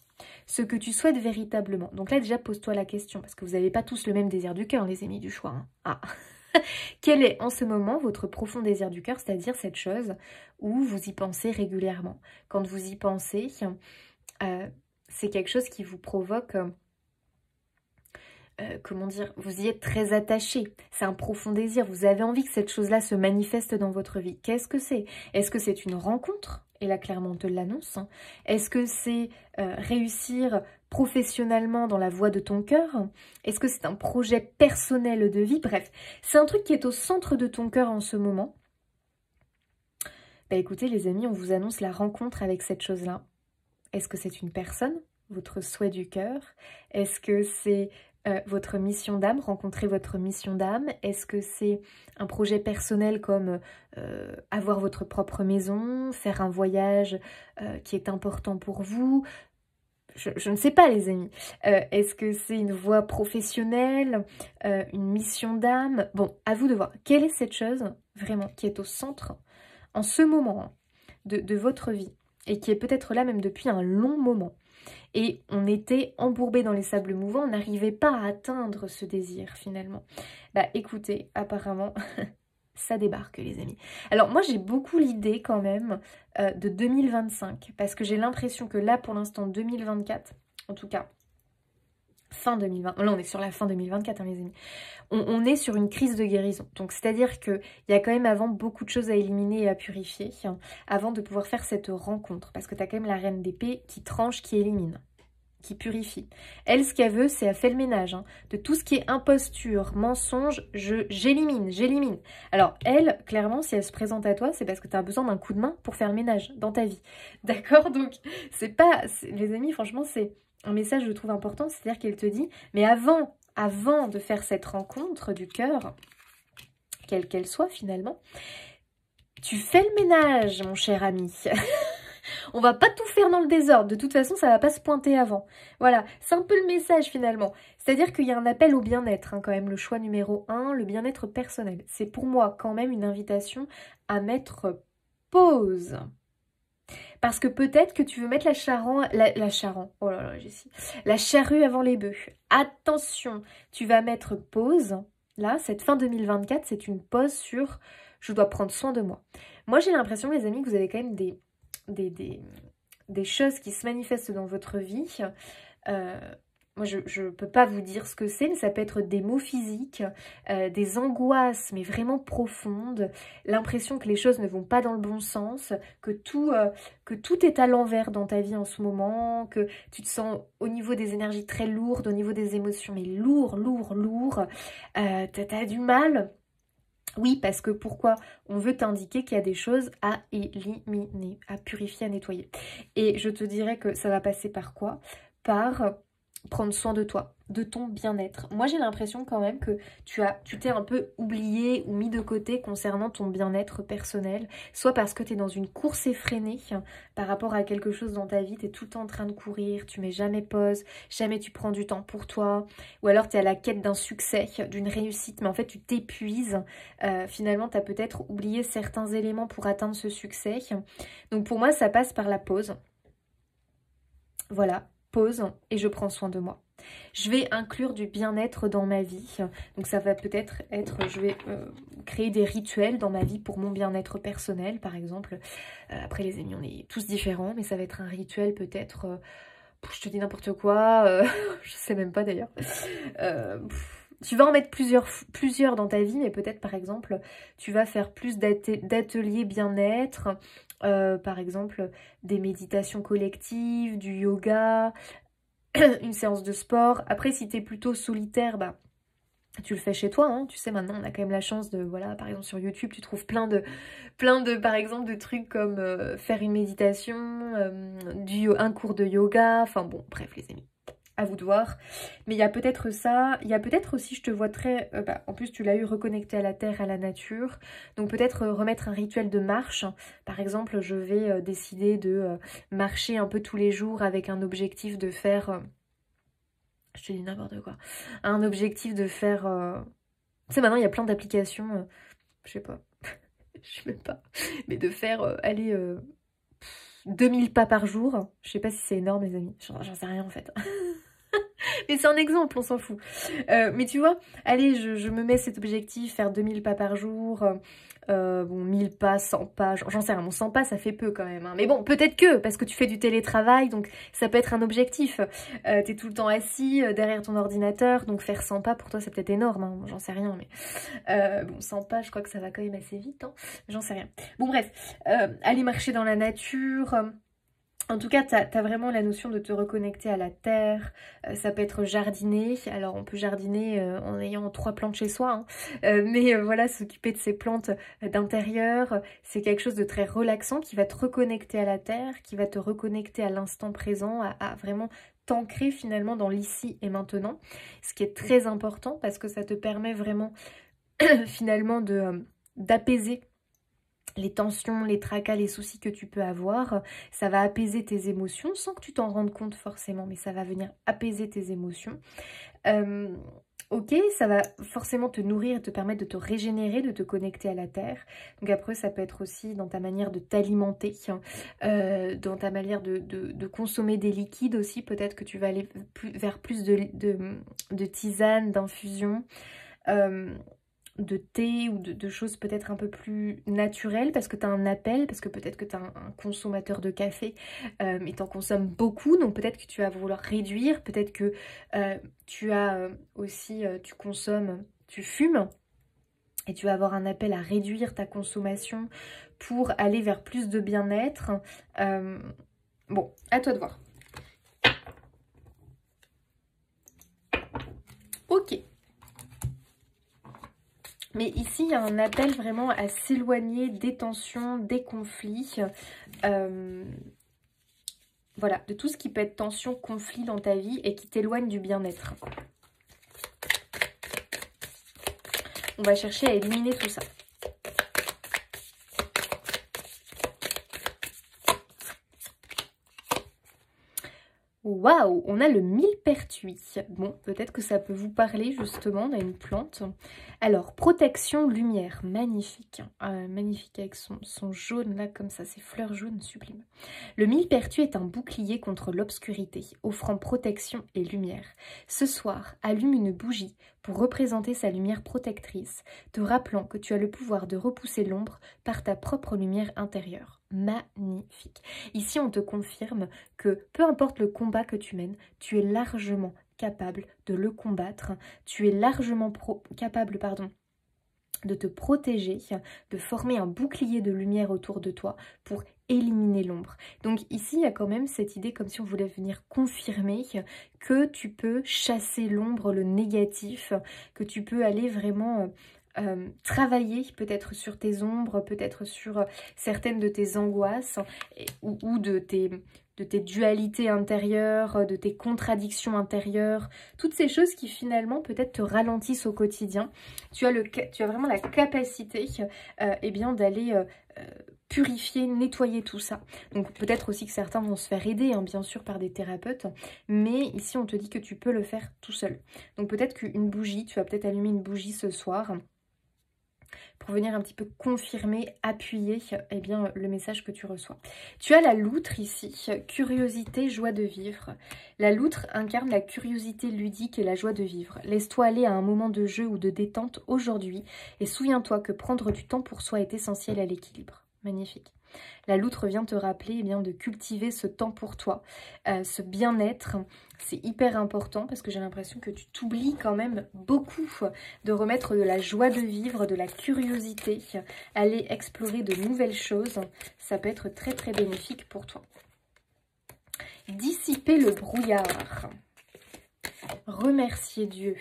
ce que tu souhaites véritablement. Donc là, déjà, pose-toi la question, parce que vous n'avez pas tous le même désir du cœur, les amis du choix. Hein. Ah. Quel est en ce moment votre profond désir du cœur, c'est-à-dire cette chose où vous y pensez régulièrement. Quand vous y pensez, c'est quelque chose qui vous provoque... comment dire, vous y êtes très attaché, c'est un profond désir, vous avez envie que cette chose-là se manifeste dans votre vie. Qu'est-ce que c'est? Est-ce que c'est une rencontre? Et là, clairement, on te l'annonce. Hein. Est-ce que c'est réussir professionnellement dans la voie de ton cœur? Est-ce que c'est un projet personnel de vie? Bref, c'est un truc qui est au centre de ton cœur en ce moment. Bah écoutez, les amis, on vous annonce la rencontre avec cette chose-là. Est-ce que c'est une personne? Votre souhait du cœur? Est-ce que c'est... votre mission d'âme, rencontrer votre mission d'âme? Est-ce que c'est un projet personnel comme avoir votre propre maison, faire un voyage qui est important pour vous? Je ne sais pas, les amis. Est-ce que c'est une voie professionnelle, une mission d'âme? Bon, à vous de voir. Quelle est cette chose, vraiment, qui est au centre, en ce moment, hein, de votre vie, et qui est peut-être là même depuis un long moment? Et on était embourbé dans les sables mouvants, on n'arrivait pas à atteindre ce désir finalement. Bah écoutez, apparemment, ça débarque les amis. Alors moi j'ai beaucoup l'idée quand même de 2025, parce que j'ai l'impression que là pour l'instant 2024, en tout cas, fin 2020, là on est sur la fin 2024 hein, les amis, on est sur une crise de guérison. Donc c'est-à-dire qu'il y a quand même avant beaucoup de choses à éliminer et à purifier hein, avant de pouvoir faire cette rencontre. Parce que tu as quand même la reine d'épée qui tranche, qui élimine, qui purifie. Elle, ce qu'elle veut, c'est elle fait le ménage. Hein, de tout ce qui est imposture, mensonge, j'élimine. Alors elle, clairement, si elle se présente à toi, c'est parce que tu as besoin d'un coup de main pour faire le ménage dans ta vie. D'accord? Donc c'est pas... Les amis, franchement, c'est un message, je trouve, important. C'est-à-dire qu'elle te dit, mais avant de faire cette rencontre du cœur, quelle qu'elle soit finalement, tu fais le ménage, mon cher ami. On va pas tout faire dans le désordre. De toute façon, ça va pas se pointer avant. Voilà, c'est un peu le message finalement. C'est-à-dire qu'il y a un appel au bien-être, hein, quand même. Le choix numéro 1, le bien-être personnel. C'est pour moi quand même une invitation à mettre pause. Parce que peut-être que tu veux mettre oh là là, Jessie, la charrue avant les bœufs. Attention, tu vas mettre pause. Là, cette fin 2024, c'est une pause sur « je dois prendre soin de moi ». Moi, j'ai l'impression, les amis, que vous avez quand même des choses qui se manifestent dans votre vie. Moi, je ne peux pas vous dire ce que c'est, mais ça peut être des maux physiques, des angoisses, mais vraiment profondes, l'impression que les choses ne vont pas dans le bon sens, que tout est à l'envers dans ta vie en ce moment, que tu te sens au niveau des énergies très lourdes, au niveau des émotions, mais lourd, t'as du mal. Oui, parce que pourquoi? On veut t'indiquer qu'il y a des choses à éliminer, à purifier, à nettoyer. Et je te dirais que ça va passer par quoi? Par prendre soin de toi, de ton bien-être. Moi, j'ai l'impression quand même que tu t'es un peu oublié ou mis de côté concernant ton bien-être personnel, soit parce que tu es dans une course effrénée par rapport à quelque chose dans ta vie, tu es tout le temps en train de courir, tu mets jamais pause, jamais tu prends du temps pour toi, ou alors tu es à la quête d'un succès, d'une réussite, mais en fait tu t'épuises. Finalement, tu as peut-être oublié certains éléments pour atteindre ce succès. Donc pour moi, ça passe par la pause. Voilà. Pause et je prends soin de moi. Je vais inclure du bien-être dans ma vie. Donc ça va peut-être être, je vais créer des rituels dans ma vie pour mon bien-être personnel, par exemple. Après les amis, on est tous différents, mais ça va être un rituel peut-être, je te dis n'importe quoi, je sais même pas d'ailleurs. Tu vas en mettre plusieurs dans ta vie, mais peut-être par exemple, tu vas faire plus d'ateliers bien-être, par exemple des méditations collectives, du yoga, une séance de sport. Après, si tu es plutôt solitaire, bah, tu le fais chez toi, hein. Tu sais, maintenant, on a quand même la chance de, voilà, par exemple sur YouTube, tu trouves plein de par exemple, de trucs comme faire une méditation, un cours de yoga, enfin bon, bref les amis. À vous de voir. Mais il y a peut-être ça. Il y a peut-être aussi, je te vois très... en plus, tu l'as eu reconnecté à la terre, à la nature. Donc peut-être remettre un rituel de marche. Par exemple, je vais décider de marcher un peu tous les jours avec un objectif de faire... je te dis n'importe quoi. Un objectif de faire... Tu sais, maintenant, il y a plein d'applications. Je sais pas. Je sais même pas. Mais de faire, aller... 2000 pas par jour. Je sais pas si c'est énorme, les amis. J'en sais rien, en fait. Mais c'est un exemple, on s'en fout. Mais tu vois, allez, je me mets cet objectif, faire 2000 pas par jour, bon, 1000 pas, 100 pas, j'en sais rien, bon, 100 pas, ça fait peu quand même. Hein. Mais bon, peut-être que, parce que tu fais du télétravail, donc ça peut être un objectif. T'es tout le temps assis derrière ton ordinateur, donc faire 100 pas, pour toi, c'est peut-être énorme, hein, j'en sais rien. Mais bon, 100 pas, je crois que ça va quand même assez vite, hein, j'en sais rien. Bon, bref, aller marcher dans la nature... En tout cas, tu as vraiment la notion de te reconnecter à la terre, ça peut être jardiner, alors on peut jardiner en ayant 3 plantes chez soi, hein. Mais voilà, s'occuper de ces plantes d'intérieur, c'est quelque chose de très relaxant qui va te reconnecter à la terre, qui va te reconnecter à l'instant présent, à vraiment t'ancrer finalement dans l'ici et maintenant, ce qui est très important parce que ça te permet vraiment finalement d'apaiser les tensions, les tracas, les soucis que tu peux avoir. Ça va apaiser tes émotions sans que tu t'en rendes compte forcément, mais ça va venir apaiser tes émotions. Ok, ça va forcément te nourrir et te permettre de te régénérer, de te connecter à la terre. Donc après, ça peut être aussi dans ta manière de t'alimenter, dans ta manière de consommer des liquides aussi. Peut-être que tu vas aller vers plus de tisane, d'infusion. de thé ou de choses peut-être un peu plus naturelles parce que tu as un appel, parce que peut-être que tu as un consommateur de café et tu en consommes beaucoup, donc peut-être que tu vas vouloir réduire, peut-être que tu as aussi, tu fumes et tu vas avoir un appel à réduire ta consommation pour aller vers plus de bien-être. Bon, à toi de voir. Ok. Mais ici, il y a un appel vraiment à s'éloigner des tensions, des conflits. Voilà, de tout ce qui peut être tension, conflit dans ta vie et qui t'éloigne du bien-être. On va chercher à éliminer tout ça. Waouh, on a le millepertuis. Bon, peut-être que ça peut vous parler justement, on a une plante. Alors, protection lumière, magnifique. Magnifique avec son jaune là, comme ça, ses fleurs jaunes, sublime. Le millepertuis est un bouclier contre l'obscurité, offrant protection et lumière. Ce soir, allume une bougie pour représenter sa lumière protectrice, te rappelant que tu as le pouvoir de repousser l'ombre par ta propre lumière intérieure. Magnifique. Ici, on te confirme que peu importe le combat que tu mènes, tu es largement capable de le combattre. Tu es largement capable, de te protéger, de former un bouclier de lumière autour de toi pour éliminer l'ombre. Donc ici, il y a quand même cette idée comme si on voulait venir confirmer que tu peux chasser l'ombre, le négatif, que tu peux aller vraiment travailler peut-être sur tes ombres, peut-être sur certaines de tes angoisses ou de tes dualités intérieures, de tes contradictions intérieures, toutes ces choses qui finalement peut-être te ralentissent au quotidien. Tu as vraiment la capacité eh bien d'aller purifier, nettoyer tout ça. Donc peut-être aussi que certains vont se faire aider, hein, bien sûr, par des thérapeutes, mais ici on te dit que tu peux le faire tout seul. Donc peut-être qu'une bougie, tu vas peut-être allumer une bougie ce soir pour venir un petit peu confirmer, appuyer eh bien, le message que tu reçois. Tu as la loutre ici, curiosité, joie de vivre. La loutre incarne la curiosité ludique et la joie de vivre. Laisse-toi aller à un moment de jeu ou de détente aujourd'hui et souviens-toi que prendre du temps pour soi est essentiel à l'équilibre. Magnifique. La loutre vient te rappeler eh bien, de cultiver ce temps pour toi, ce bien-être. C'est hyper important parce que j'ai l'impression que tu t'oublies quand même beaucoup de remettre de la joie de vivre, de la curiosité, aller explorer de nouvelles choses. Ça peut être très très bénéfique pour toi. Dissiper le brouillard. Remercier Dieu.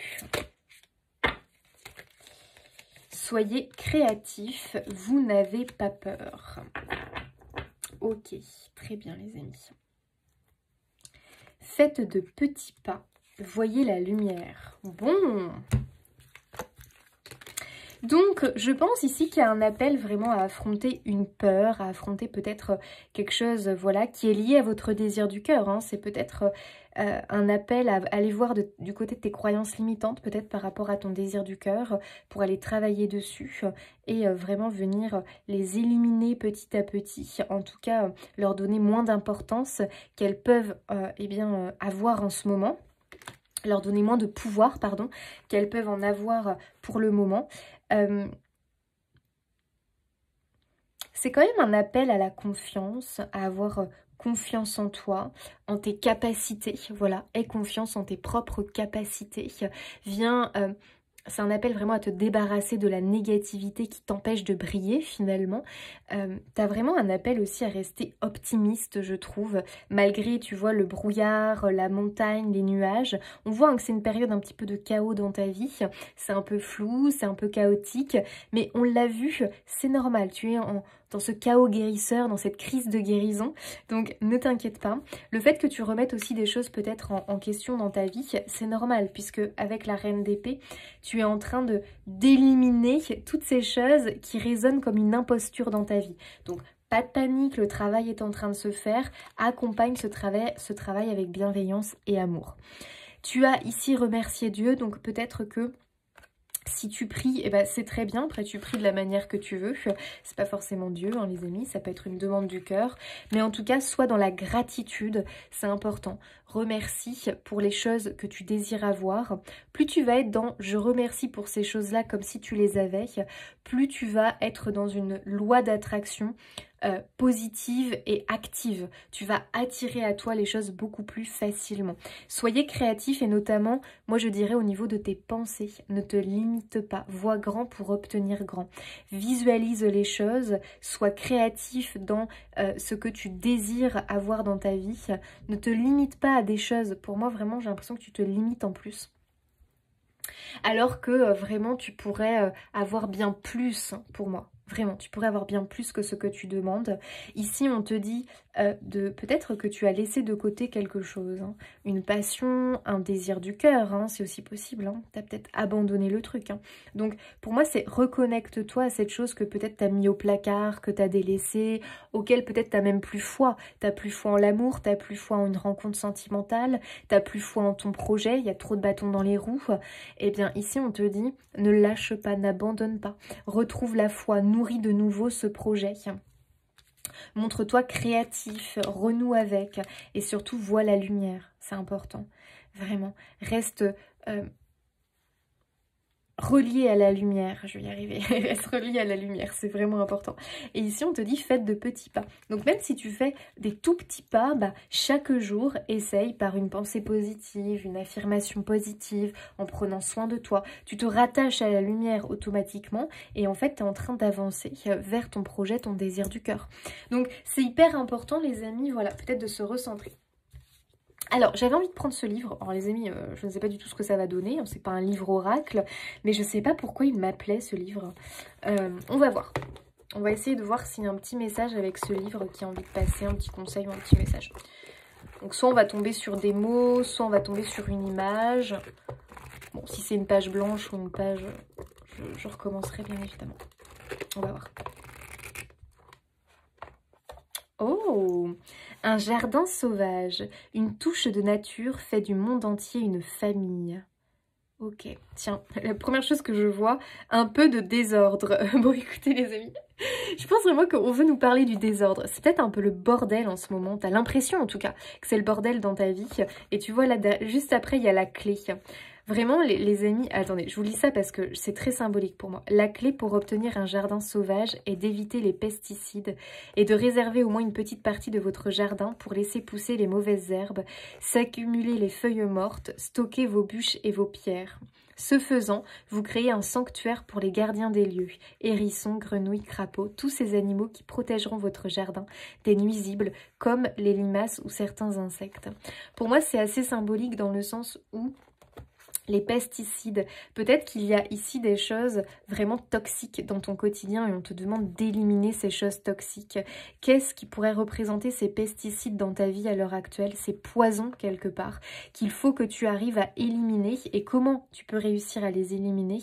Soyez créatifs, vous n'avez pas peur. Ok, très bien les amis. Faites de petits pas, voyez la lumière. Bon. Donc, je pense ici qu'il y a un appel vraiment à affronter une peur, à affronter peut-être quelque chose, voilà, qui est lié à votre désir du cœur. Hein. C'est peut-être un appel à aller voir du côté de tes croyances limitantes, peut-être par rapport à ton désir du cœur, pour aller travailler dessus et vraiment venir les éliminer petit à petit. En tout cas, leur donner moins d'importance qu'elles peuvent eh bien, avoir en ce moment. Leur donner moins de pouvoir, pardon, qu'elles peuvent en avoir pour le moment. C'est quand même un appel à la confiance, à avoir confiance en toi, en tes capacités, voilà, aie confiance en tes propres capacités. Viens, c'est un appel vraiment à te débarrasser de la négativité qui t'empêche de briller finalement. Tu as vraiment un appel aussi à rester optimiste, je trouve, malgré, tu vois, le brouillard, la montagne, les nuages. On voit hein, que c'est une période un petit peu de chaos dans ta vie. C'est un peu flou, c'est un peu chaotique, mais on l'a vu, c'est normal. Tu es dans ce chaos guérisseur, dans cette crise de guérison. Donc ne t'inquiète pas. Le fait que tu remettes aussi des choses peut-être en question dans ta vie, c'est normal, puisque avec la reine d'épée, tu es en train d'éliminer toutes ces choses qui résonnent comme une imposture dans ta vie. Donc pas de panique, le travail est en train de se faire. Accompagne ce travail avec bienveillance et amour. Tu as ici remercié Dieu, donc peut-être que Si tu pries, eh ben c'est très bien. Après, tu pries de la manière que tu veux. C'est pas forcément Dieu, hein, les amis. Ça peut être une demande du cœur. Mais en tout cas, sois dans la gratitude. C'est important. Remercie pour les choses que tu désires avoir. Plus tu vas être dans « je remercie pour ces choses-là » comme si tu les avais, plus tu vas être dans une loi d'attraction positive et active. Tu vas attirer à toi les choses beaucoup plus facilement. Soyez créatifs et notamment, moi je dirais au niveau de tes pensées, ne te limite pas. Vois grand pour obtenir grand. Visualise les choses, sois créatif dans ce que tu désires avoir dans ta vie. Ne te limite pas à des choses. Pour moi, vraiment, j'ai l'impression que tu te limites en plus. Alors que vraiment, tu pourrais avoir bien plus pour moi. Vraiment, tu pourrais avoir bien plus que ce que tu demandes. Ici, on te dit peut-être que tu as laissé de côté quelque chose. Hein. Une passion, un désir du cœur, hein, c'est aussi possible. Hein. Tu as peut-être abandonné le truc. Hein. Donc, pour moi, c'est reconnecte-toi à cette chose que peut-être tu as mis au placard, que tu as délaissé, auquel peut-être tu n'as même plus foi. Tu n'as plus foi en l'amour, tu n'as plus foi en une rencontre sentimentale, tu n'as plus foi en ton projet, il y a trop de bâtons dans les roues. Eh bien, ici, on te dit, ne lâche pas, n'abandonne pas. Retrouve la foi, nourris de nouveau ce projet. Montre-toi créatif, renoue avec et surtout vois la lumière. C'est important, vraiment. Reste relié à la lumière, je vais y arriver, reste relié à la lumière, c'est vraiment important. Et ici, on te dit faites de petits pas. Donc même si tu fais des tout petits pas, bah, chaque jour, essaye par une pensée positive, une affirmation positive, en prenant soin de toi. Tu te rattaches à la lumière automatiquement et en fait, tu es en train d'avancer vers ton projet, ton désir du cœur. Donc c'est hyper important, les amis, voilà, peut-être de se recentrer. Alors, j'avais envie de prendre ce livre. Alors, les amis, je ne sais pas du tout ce que ça va donner. C'est pas un livre oracle, mais je ne sais pas pourquoi il m'appelait, ce livre. On va voir. On va essayer de voir s'il y a un petit message avec ce livre qui a envie de passer, un petit conseil ou un petit message. Donc, soit on va tomber sur des mots, soit on va tomber sur une image. Bon, si c'est une page blanche ou une page... Je recommencerai, bien évidemment. On va voir. Oh, un jardin sauvage, une touche de nature fait du monde entier une famille. Ok, tiens, la première chose que je vois, un peu de désordre. Bon, écoutez les amis, je pense vraiment qu'on veut nous parler du désordre. C'est peut-être un peu le bordel en ce moment. T'as l'impression en tout cas que c'est le bordel dans ta vie. Et tu vois là, juste après, il y a la clé. Vraiment, les amis, attendez, je vous lis ça parce que c'est très symbolique pour moi. La clé pour obtenir un jardin sauvage est d'éviter les pesticides et de réserver au moins une petite partie de votre jardin pour laisser pousser les mauvaises herbes, s'accumuler les feuilles mortes, stocker vos bûches et vos pierres. Ce faisant, vous créez un sanctuaire pour les gardiens des lieux, hérissons, grenouilles, crapauds, tous ces animaux qui protégeront votre jardin des nuisibles comme les limaces ou certains insectes. Pour moi, c'est assez symbolique dans le sens où les pesticides, peut-être qu'il y a ici des choses vraiment toxiques dans ton quotidien et on te demande d'éliminer ces choses toxiques. Qu'est-ce qui pourrait représenter ces pesticides dans ta vie à l'heure actuelle, ces poisons quelque part, qu'il faut que tu arrives à éliminer et comment tu peux réussir à les éliminer.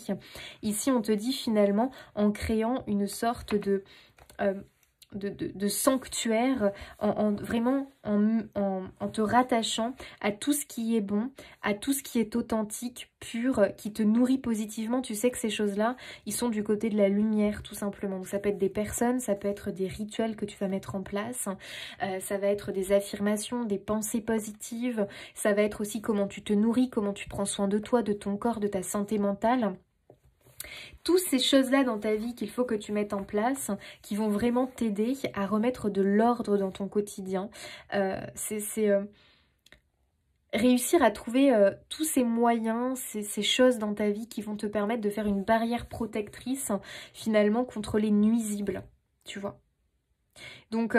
Ici, on te dit finalement en créant une sorte de sanctuaire, vraiment en te rattachant à tout ce qui est bon, à tout ce qui est authentique, pur, qui te nourrit positivement. Tu sais que ces choses-là, ils sont du côté de la lumière tout simplement. Donc ça peut être des personnes, ça peut être des rituels que tu vas mettre en place, ça va être des affirmations, des pensées positives, ça va être aussi comment tu te nourris, comment tu prends soin de toi, de ton corps, de ta santé mentale. Toutes ces choses-là dans ta vie qu'il faut que tu mettes en place, qui vont vraiment t'aider à remettre de l'ordre dans ton quotidien. Réussir à trouver tous ces moyens, ces choses dans ta vie qui vont te permettre de faire une barrière protectrice finalement contre les nuisibles, tu vois. Donc,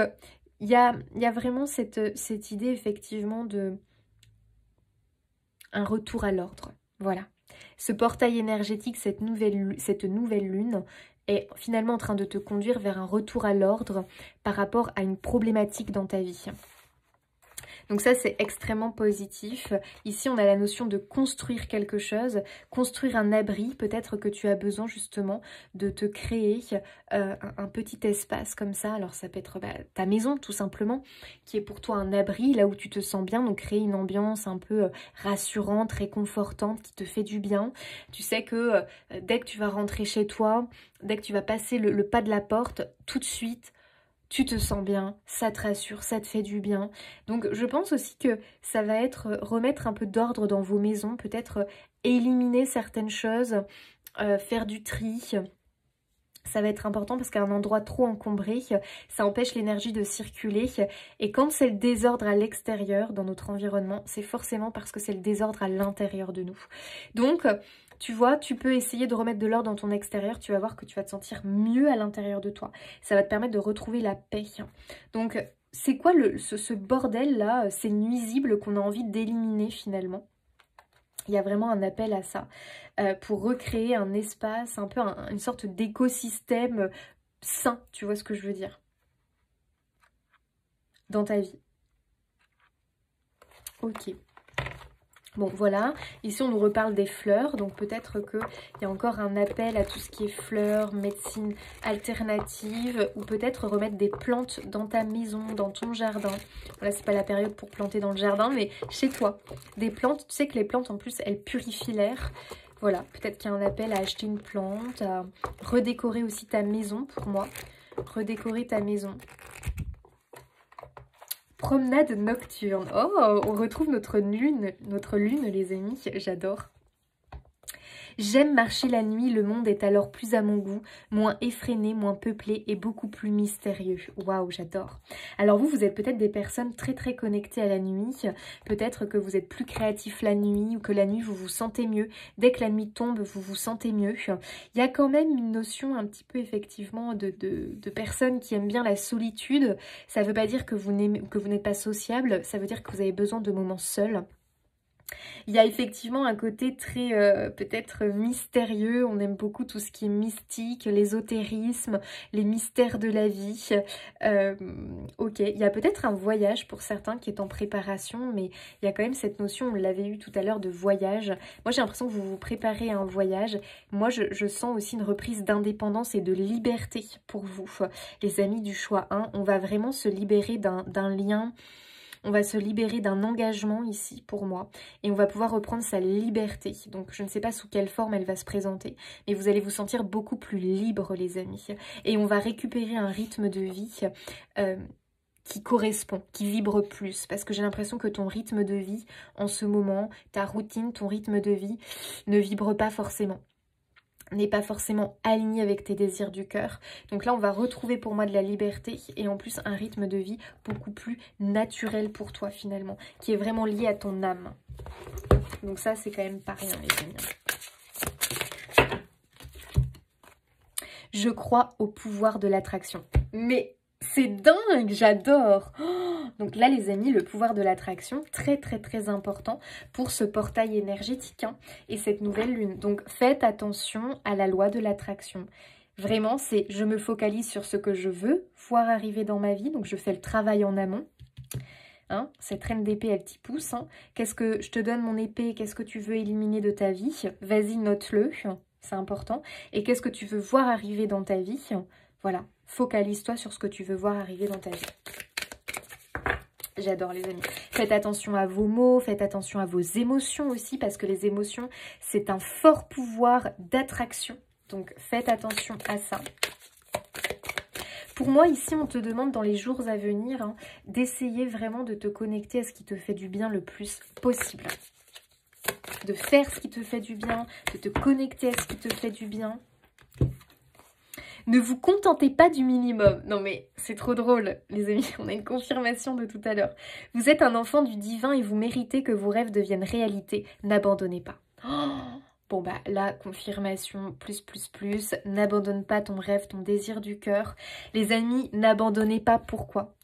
il y a vraiment cette idée effectivement de un retour à l'ordre, voilà. Ce portail énergétique, cette nouvelle lune, est finalement en train de te conduire vers un retour à l'ordre par rapport à une problématique dans ta vie. Donc ça, c'est extrêmement positif. Ici, on a la notion de construire quelque chose, construire un abri. Peut-être que tu as besoin justement de te créer un petit espace comme ça. Alors ça peut être ta maison tout simplement, qui est pour toi un abri, là où tu te sens bien. Donc créer une ambiance un peu rassurante, réconfortante, qui te fait du bien. Tu sais que dès que tu vas rentrer chez toi, dès que tu vas passer le pas de la porte, tout de suite, tu te sens bien, ça te rassure, ça te fait du bien. Donc je pense aussi que ça va être remettre un peu d'ordre dans vos maisons, peut-être éliminer certaines choses, faire du tri. Ça va être important parce qu'un endroit trop encombré, ça empêche l'énergie de circuler. Et quand c'est le désordre à l'extérieur, dans notre environnement, c'est forcément parce que c'est le désordre à l'intérieur de nous. Donc, tu vois, tu peux essayer de remettre de l'ordre dans ton extérieur. Tu vas voir que tu vas te sentir mieux à l'intérieur de toi. Ça va te permettre de retrouver la paix. Donc, c'est quoi ce bordel-là, ces nuisibles qu'on a envie d'éliminer finalement? Il y a vraiment un appel à ça, pour recréer un espace, un peu une sorte d'écosystème sain, tu vois ce que je veux dire, dans ta vie. Ok. Bon, voilà. Ici, on nous reparle des fleurs. Donc, peut-être qu'il y a encore un appel à tout ce qui est fleurs, médecine alternative. Ou peut-être remettre des plantes dans ta maison, dans ton jardin. Voilà, c'est pas la période pour planter dans le jardin, mais chez toi. Des plantes, tu sais que les plantes, en plus, elles purifient l'air. Voilà, peut-être qu'il y a un appel à acheter une plante, à redécorer aussi ta maison, pour moi. Redécorer ta maison. Promenade nocturne. Oh, on retrouve notre lune, les amis. J'adore. J'aime marcher la nuit, le monde est alors plus à mon goût, moins effréné, moins peuplé et beaucoup plus mystérieux. Waouh, j'adore. Alors vous êtes peut-être des personnes très très connectées à la nuit, peut-être que vous êtes plus créatif la nuit ou que la nuit vous vous sentez mieux. Dès que la nuit tombe, vous vous sentez mieux. Il y a quand même une notion un petit peu effectivement de personnes qui aiment bien la solitude. Ça ne veut pas dire que vous n'êtes pas sociable, ça veut dire que vous avez besoin de moments seuls. Il y a effectivement un côté très peut-être mystérieux, on aime beaucoup tout ce qui est mystique, l'ésotérisme, les mystères de la vie. Ok, il y a peut-être un voyage pour certains qui est en préparation, mais il y a quand même cette notion, on l'avait eu tout à l'heure, de voyage. Moi j'ai l'impression que vous vous préparez à un voyage. Moi je sens aussi une reprise d'indépendance et de liberté pour vous, les amis du choix 1. On va vraiment se libérer d'un lien. On va se libérer d'un engagement ici pour moi et on va pouvoir reprendre sa liberté. Donc je ne sais pas sous quelle forme elle va se présenter, mais vous allez vous sentir beaucoup plus libre les amis. Et on va récupérer un rythme de vie qui correspond, qui vibre plus. Parce que j'ai l'impression que ton rythme de vie en ce moment, ta routine, ton rythme de vie ne vibre pas forcément. N'est pas forcément aligné avec tes désirs du cœur. Donc là, on va retrouver pour moi de la liberté et en plus un rythme de vie beaucoup plus naturel pour toi finalement, qui est vraiment lié à ton âme. Donc ça, c'est quand même pas rien les amis. Je crois au pouvoir de l'attraction. Mais c'est dingue, j'adore. Donc là, les amis, le pouvoir de l'attraction, très très très important pour ce portail énergétique et cette nouvelle lune. Donc faites attention à la loi de l'attraction. Vraiment, c'est je me focalise sur ce que je veux voir arriver dans ma vie. Donc je fais le travail en amont. Cette reine d'épée, elle t'y pousse. Qu'est-ce que je te donne mon épée? Qu'est-ce que tu veux éliminer de ta vie? Vas-y, note-le. C'est important. Et qu'est-ce que tu veux voir arriver dans ta vie? Voilà, focalise-toi sur ce que tu veux voir arriver dans ta vie. J'adore les amis. Faites attention à vos mots, faites attention à vos émotions aussi, parce que les émotions, c'est un fort pouvoir d'attraction. Donc faites attention à ça. Pour moi, ici, on te demande dans les jours à venir d'essayer vraiment de te connecter à ce qui te fait du bien le plus possible. De faire ce qui te fait du bien, de te connecter à ce qui te fait du bien. Ne vous contentez pas du minimum. Non mais c'est trop drôle, les amis. On a une confirmation de tout à l'heure. Vous êtes un enfant du divin et vous méritez que vos rêves deviennent réalité. N'abandonnez pas. Oh, bon bah la confirmation plus. N'abandonne pas ton rêve, ton désir du cœur. Les amis, n'abandonnez pas. Pourquoi?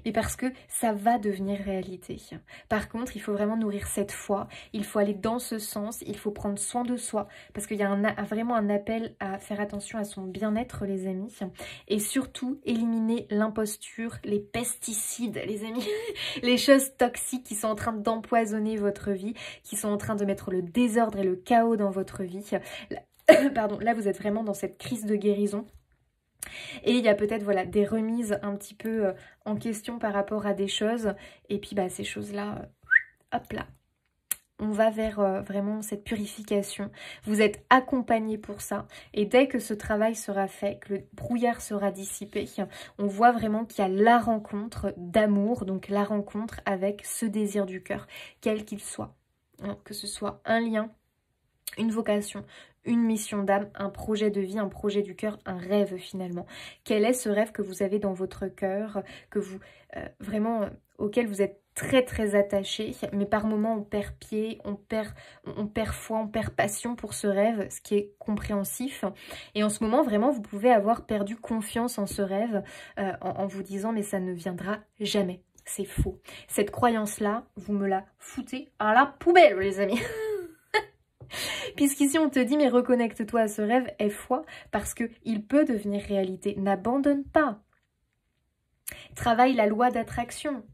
mais parce que ça va devenir réalité. Par contre, il faut vraiment nourrir cette foi, il faut aller dans ce sens, il faut prendre soin de soi, parce qu'il y a vraiment un appel à faire attention à son bien-être, les amis, et surtout éliminer l'imposture, les pesticides, les amis, les choses toxiques qui sont en train d'empoisonner votre vie, qui sont en train de mettre le désordre et le chaos dans votre vie. Pardon, là vous êtes vraiment dans cette crise de guérison. Et il y a peut-être voilà, des remises un petit peu en question par rapport à des choses. Et puis bah, ces choses-là, hop là, on va vers vraiment cette purification. Vous êtes accompagné pour ça. Et dès que ce travail sera fait, que le brouillard sera dissipé, on voit vraiment qu'il y a la rencontre d'amour, donc la rencontre avec ce désir du cœur, quel qu'il soit. Que ce soit un lien, une vocation, une mission d'âme, un projet de vie, un projet du cœur, un rêve finalement. Quel est ce rêve que vous avez dans votre cœur, que vous vraiment auquel vous êtes très très attaché, mais par moments on perd pied, on perd foi, on perd passion pour ce rêve, ce qui est compréhensif. Et en ce moment vraiment vous pouvez avoir perdu confiance en ce rêve en vous disant mais ça ne viendra jamais. C'est faux. Cette croyance-là, vous me la foutez à la poubelle les amis. Puisqu'ici on te dit mais reconnecte-toi à ce rêve, aie foi parce qu'il peut devenir réalité. N'abandonne pas. Travaille la loi d'attraction.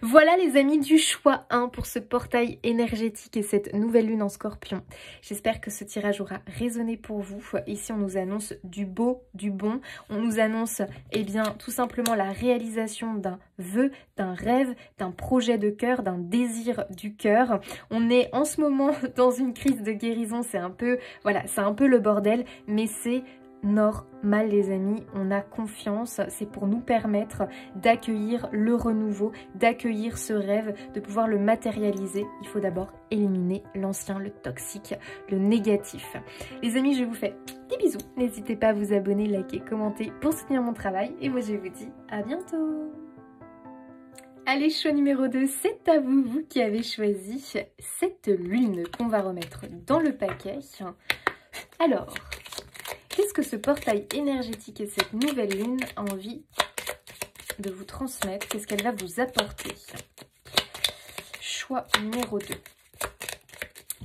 Voilà les amis du choix 1 pour ce portail énergétique et cette nouvelle lune en Scorpion. J'espère que ce tirage aura résonné pour vous. Ici on nous annonce du beau, du bon. On nous annonce eh bien tout simplement la réalisation d'un vœu, d'un rêve, d'un projet de cœur, d'un désir du cœur. On est en ce moment dans une crise de guérison. C'est un peu, voilà, c'est un peu le bordel, mais c'est normal les amis, on a confiance, c'est pour nous permettre d'accueillir le renouveau, d'accueillir ce rêve, de pouvoir le matérialiser. Il faut d'abord éliminer l'ancien, le toxique, le négatif. Les amis, je vous fais des bisous, n'hésitez pas à vous abonner, liker, commenter pour soutenir mon travail et moi je vous dis à bientôt. Allez, choix numéro 2, c'est à vous, vous qui avez choisi cette lune qu'on va remettre dans le paquet. Alors, qu'est-ce que ce portail énergétique et cette nouvelle lune a envie de vous transmettre? Qu'est-ce qu'elle va vous apporter? Choix numéro 2.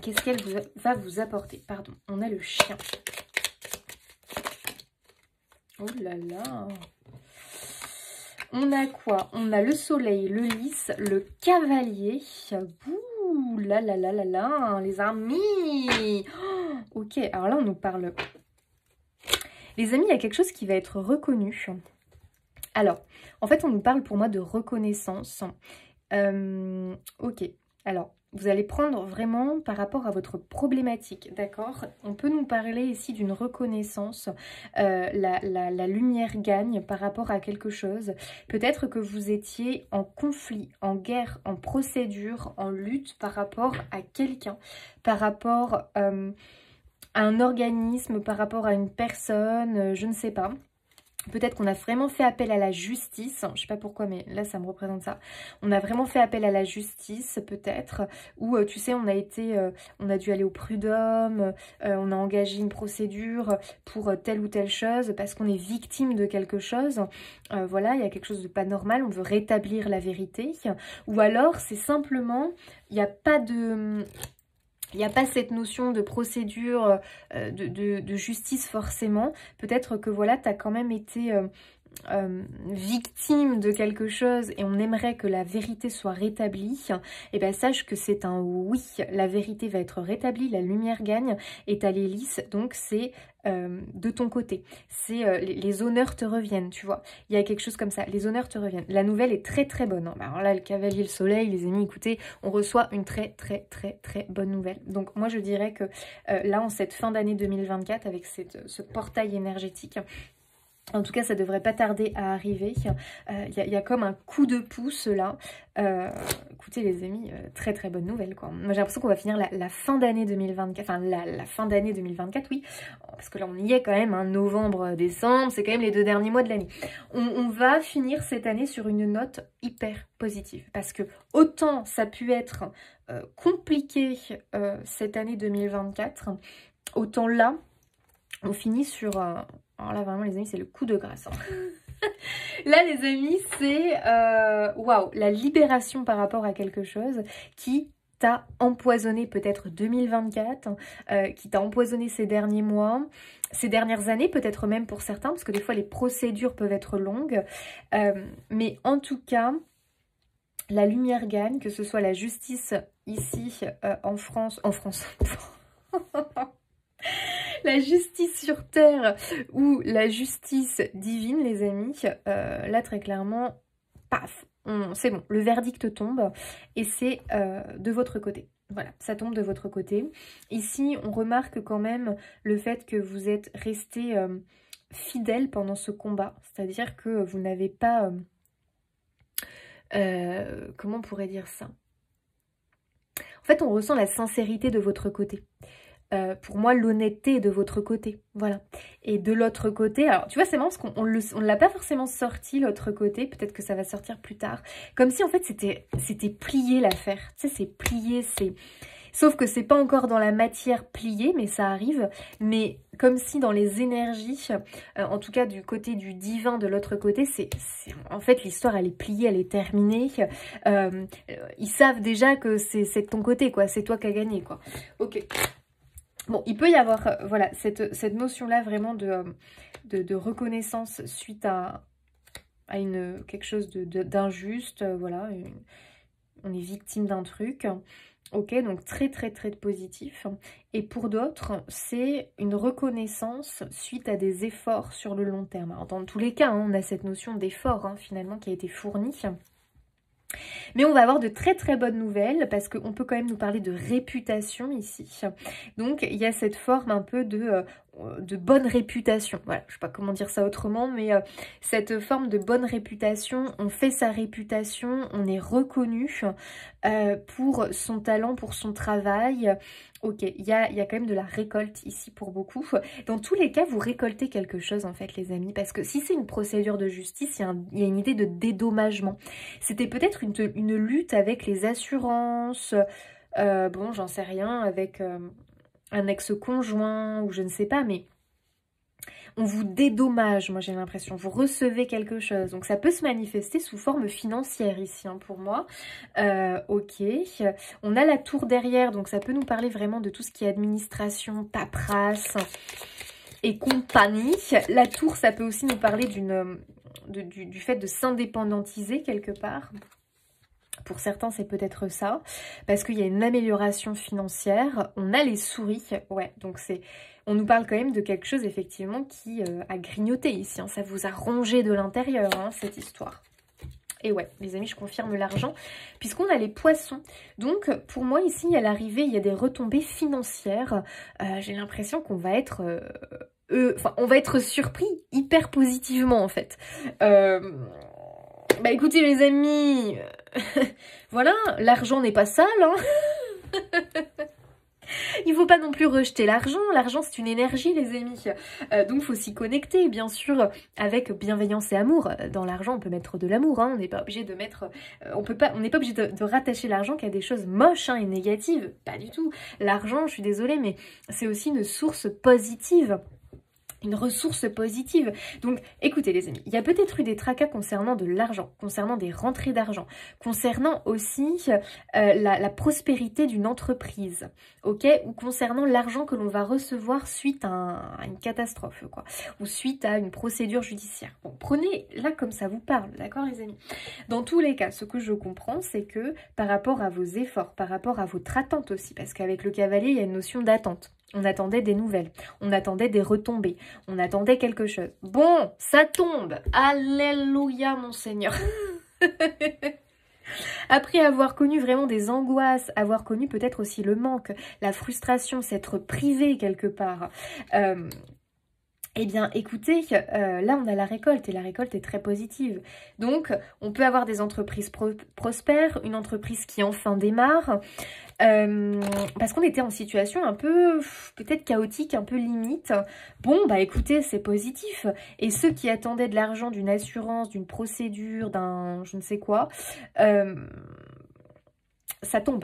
Qu'est-ce qu'elle va vous apporter? Pardon, on a le chien. Oh là là! On a quoi? On a le soleil, le lys, le cavalier. Ouh là là là là là, les amis! Oh, ok, alors là on nous parle... Les amis, il y a quelque chose qui va être reconnu. Alors, en fait, on nous parle pour moi de reconnaissance. Ok, alors, vous allez prendre vraiment par rapport à votre problématique, d'accord? On peut nous parler ici d'une reconnaissance. La lumière gagne par rapport à quelque chose. Peut-être que vous étiez en conflit, en guerre, en procédure, en lutte par rapport à quelqu'un, par rapport... un organisme, par rapport à une personne, je ne sais pas. Peut-être qu'on a vraiment fait appel à la justice, je ne sais pas pourquoi, mais là ça me représente ça. On a vraiment fait appel à la justice, peut-être, ou tu sais, on a dû aller au prud'homme, on a engagé une procédure pour telle ou telle chose, parce qu'on est victime de quelque chose. Voilà, il y a quelque chose de pas normal, on veut rétablir la vérité. Ou alors, c'est simplement, il n'y a pas de... Il n'y a pas cette notion de procédure, de justice forcément. Peut-être que voilà, tu as quand même été victime de quelque chose et on aimerait que la vérité soit rétablie. Et bien sache que c'est un oui. La vérité va être rétablie, la lumière gagne et tu as les lys. Donc c'est de ton côté. C'est les honneurs te reviennent, tu vois. Il y a quelque chose comme ça. Les honneurs te reviennent. La nouvelle est très très bonne. Hein. Alors là, le cavalier, le soleil, les amis, écoutez, on reçoit une très très très très bonne nouvelle. Donc moi, je dirais que là, en cette fin d'année 2024, avec ce portail énergétique, en tout cas, ça devrait pas tarder à arriver. Il y a comme un coup de pouce là. Écoutez les amis, très très bonne nouvelle quoi. Moi j'ai l'impression qu'on va finir la fin d'année 2024. Enfin la fin d'année 2024, oui. Parce que là on y est quand même, hein, novembre, décembre, c'est quand même les 2 derniers mois de l'année. On va finir cette année sur une note hyper positive. Parce que autant ça a pu être compliqué cette année 2024, autant là, on finit sur... Alors là, vraiment, les amis, c'est le coup de grâce. Hein. Là, les amis, c'est waouh, la libération par rapport à quelque chose qui t'a empoisonné peut-être 2024, qui t'a empoisonné ces derniers mois, ces dernières années, peut-être même pour certains, parce que des fois les procédures peuvent être longues. Mais en tout cas, la lumière gagne, que ce soit la justice ici en France, la justice sur terre ou la justice divine, les amis, là très clairement, paf, c'est bon, le verdict tombe et c'est de votre côté. Voilà, ça tombe de votre côté. Ici, on remarque quand même le fait que vous êtes resté fidèle pendant ce combat, c'est-à-dire que vous n'avez pas... comment on pourrait dire ça? En fait, on ressent la sincérité de votre côté. Pour moi, l'honnêteté est de votre côté, voilà. Et de l'autre côté, alors tu vois, c'est marrant parce qu'on ne l'a pas forcément sorti, l'autre côté, peut-être que ça va sortir plus tard. Comme si en fait c'était plié l'affaire, tu sais, c'est plié, c'est... Sauf que c'est pas encore dans la matière pliée, mais ça arrive. Mais comme si dans les énergies, en tout cas du côté du divin, de l'autre côté, en fait l'histoire elle est pliée, elle est terminée. Ils savent déjà que c'est de ton côté, quoi. C'est toi qui as gagné, quoi. Ok. Bon, il peut y avoir voilà, cette notion-là vraiment de reconnaissance suite à quelque chose d'injuste. Voilà, on est victime d'un truc. Ok, donc très très très positif. Et pour d'autres, c'est une reconnaissance suite à des efforts sur le long terme. Alors, dans tous les cas, hein, on a cette notion d'effort finalement qui a été fournie. Mais on va avoir de très très bonnes nouvelles parce qu'on peut quand même nous parler de réputation ici. Donc il y a cette forme un peu de bonne réputation. Voilà, je ne sais pas comment dire ça autrement, mais cette forme de bonne réputation, on fait sa réputation, on est reconnu pour son talent, pour son travail. Ok, il y a quand même de la récolte ici pour beaucoup. Dans tous les cas, vous récoltez quelque chose en fait les amis, parce que si c'est une procédure de justice, il y a une idée de dédommagement. C'était peut-être une lutte avec les assurances, bon j'en sais rien, avec un ex-conjoint ou je ne sais pas, mais on vous dédommage, moi j'ai l'impression, vous recevez quelque chose. Donc ça peut se manifester sous forme financière ici pour moi. Ok, on a la tour derrière, donc ça peut nous parler vraiment de tout ce qui est administration, paperasse et compagnie. La tour, ça peut aussi nous parler du fait de s'indépendantiser quelque part. Pour certains, c'est peut-être ça, parce qu'il y a une amélioration financière. On a les souris, ouais, donc on nous parle quand même de quelque chose, effectivement, qui a grignoté ici. Ça vous a rongé de l'intérieur, cette histoire. Et ouais, les amis, je confirme l'argent, puisqu'on a les poissons. Donc, pour moi, ici, à l'arrivée, il y a des retombées financières. J'ai l'impression qu'on va être... on va être surpris hyper positivement, en fait. Bah écoutez les amis, voilà, l'argent n'est pas sale, Il ne faut pas non plus rejeter l'argent. L'argent, c'est une énergie, les amis. Donc, il faut s'y connecter, bien sûr, avec bienveillance et amour. Dans l'argent, on peut mettre de l'amour. On n'est pas obligé de mettre... on n'est pas obligé de rattacher l'argent qu'à des choses moches et négatives. Pas du tout. L'argent, je suis désolée, mais c'est aussi une source positive. Une ressource positive. Donc, écoutez les amis, il y a peut-être eu des tracas concernant de l'argent, concernant des rentrées d'argent, concernant aussi la prospérité d'une entreprise, ok, ou concernant l'argent que l'on va recevoir suite à une catastrophe, quoi, ou suite à une procédure judiciaire. Bon, prenez là comme ça vous parle, d'accord les amis? Dans tous les cas, ce que je comprends, c'est que par rapport à vos efforts, par rapport à votre attente aussi, parce qu'avec le cavalier, il y a une notion d'attente. On attendait des nouvelles, on attendait des retombées, on attendait quelque chose. Bon, ça tombe. Alléluia, mon Seigneur. Après avoir connu vraiment des angoisses, avoir connu peut-être aussi le manque, la frustration, s'être privé quelque part... Eh bien, écoutez, là, on a la récolte et la récolte est très positive. Donc, on peut avoir des entreprises prospères, une entreprise qui enfin démarre, parce qu'on était en situation un peu, peut-être chaotique, un peu limite. Bon, bah écoutez, c'est positif. Et ceux qui attendaient de l'argent, d'une assurance, d'une procédure, d'un je ne sais quoi, ça tombe.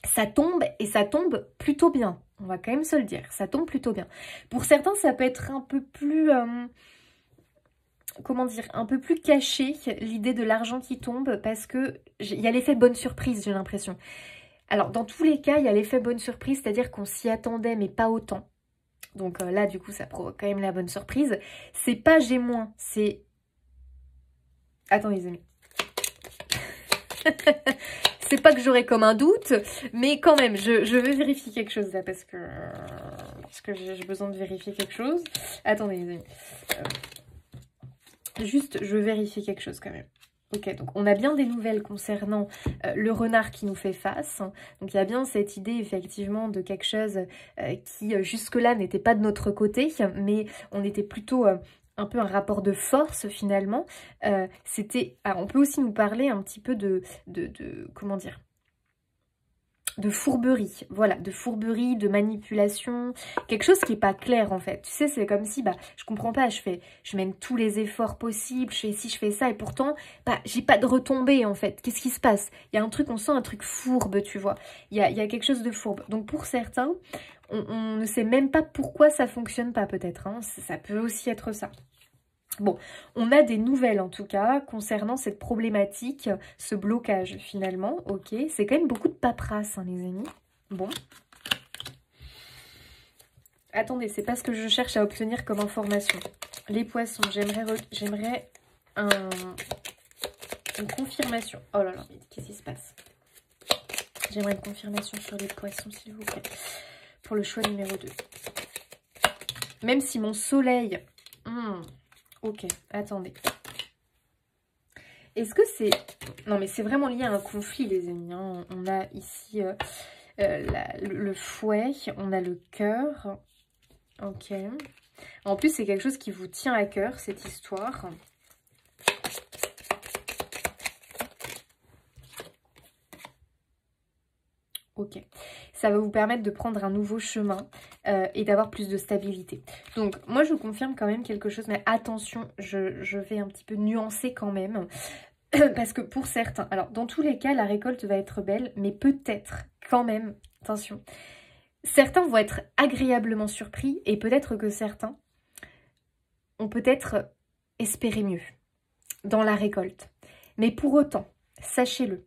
Ça tombe et ça tombe plutôt bien. On va quand même se le dire, ça tombe plutôt bien. Pour certains, ça peut être un peu plus... comment dire, un peu plus caché l'idée de l'argent qui tombe parce que il y a l'effet bonne surprise, j'ai l'impression. Alors, dans tous les cas, il y a l'effet bonne surprise, c'est-à-dire qu'on s'y attendait, mais pas autant. Donc là, du coup, ça provoque quand même la bonne surprise. C'est pas j'ai moins, c'est... Attends, les amis. C'est pas que j'aurais comme un doute, mais quand même, je veux vérifier quelque chose là, parce que j'ai besoin de vérifier quelque chose. Attendez, les amis. Juste, je veux vérifier quelque chose quand même. Ok, donc on a bien des nouvelles concernant le renard qui nous fait face. Donc il y a bien cette idée effectivement de quelque chose qui jusque-là n'était pas de notre côté, mais on était plutôt un peu un rapport de force finalement. On peut aussi nous parler un petit peu de comment dire, de fourberie, voilà, de fourberie, de manipulation, quelque chose qui n'est pas clair en fait. Tu sais, c'est comme si, je comprends pas, je mène tous les efforts possibles, je fais ci, je fais ça, et pourtant, j'ai pas de retombée en fait. Qu'est-ce qui se passe? Il y a un truc, on sent un truc fourbe, tu vois. Il y a quelque chose de fourbe. Donc pour certains, on ne sait même pas pourquoi ça fonctionne pas peut-être, hein. Ça peut aussi être ça. Bon, on a des nouvelles en tout cas concernant cette problématique, ce blocage finalement, ok. C'est quand même beaucoup de paperasse, hein, les amis. Bon. Attendez, c'est pas ce que je cherche à obtenir comme information. Les poissons, j'aimerais une confirmation. Oh là là, qu'est-ce qui se passe? J'aimerais une confirmation sur les poissons, s'il vous plaît. Pour le choix numéro 2. Même si mon soleil... Ok, attendez. Est-ce que c'est... Non, mais c'est vraiment lié à un conflit, les amis. Hein. On a ici le fouet, on a le cœur. Ok. En plus, c'est quelque chose qui vous tient à cœur, cette histoire. Ok. Ça va vous permettre de prendre un nouveau chemin et d'avoir plus de stabilité. Donc, moi, je vous confirme quand même quelque chose, mais attention, je vais un petit peu nuancer quand même. Parce que pour certains, alors dans tous les cas, la récolte va être belle, mais peut-être quand même, attention, certains vont être agréablement surpris et peut-être que certains ont peut-être espéré mieux dans la récolte. Mais pour autant, sachez-le,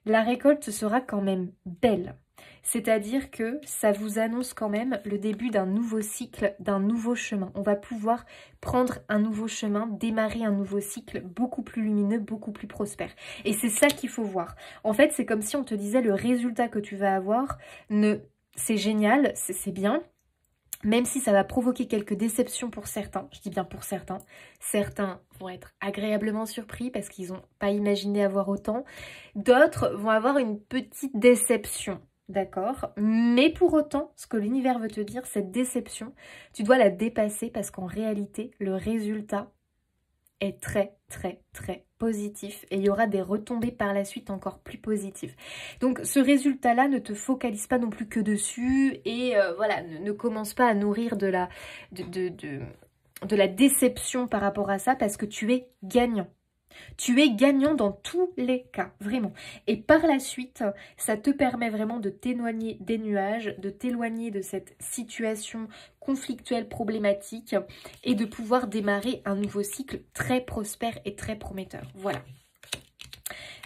la récolte sera quand même belle. C'est-à-dire que ça vous annonce quand même le début d'un nouveau cycle, d'un nouveau chemin. On va pouvoir prendre un nouveau chemin, démarrer un nouveau cycle beaucoup plus lumineux, beaucoup plus prospère. Et c'est ça qu'il faut voir. En fait, c'est comme si on te disait le résultat que tu vas avoir, c'est génial, c'est bien. Même si ça va provoquer quelques déceptions pour certains, je dis bien pour certains, certains vont être agréablement surpris parce qu'ils n'ont pas imaginé avoir autant. D'autres vont avoir une petite déception. D'accord, mais pour autant, ce que l'univers veut te dire, cette déception, tu dois la dépasser parce qu'en réalité, le résultat est très, très, très positif et il y aura des retombées par la suite encore plus positives. Donc, ce résultat-là, ne te focalise pas non plus que dessus et voilà, ne commence pas à nourrir de la déception par rapport à ça parce que tu es gagnant. Tu es gagnant dans tous les cas, vraiment. Et par la suite, ça te permet vraiment de t'éloigner des nuages, de t'éloigner de cette situation conflictuelle, problématique et de pouvoir démarrer un nouveau cycle très prospère et très prometteur. Voilà.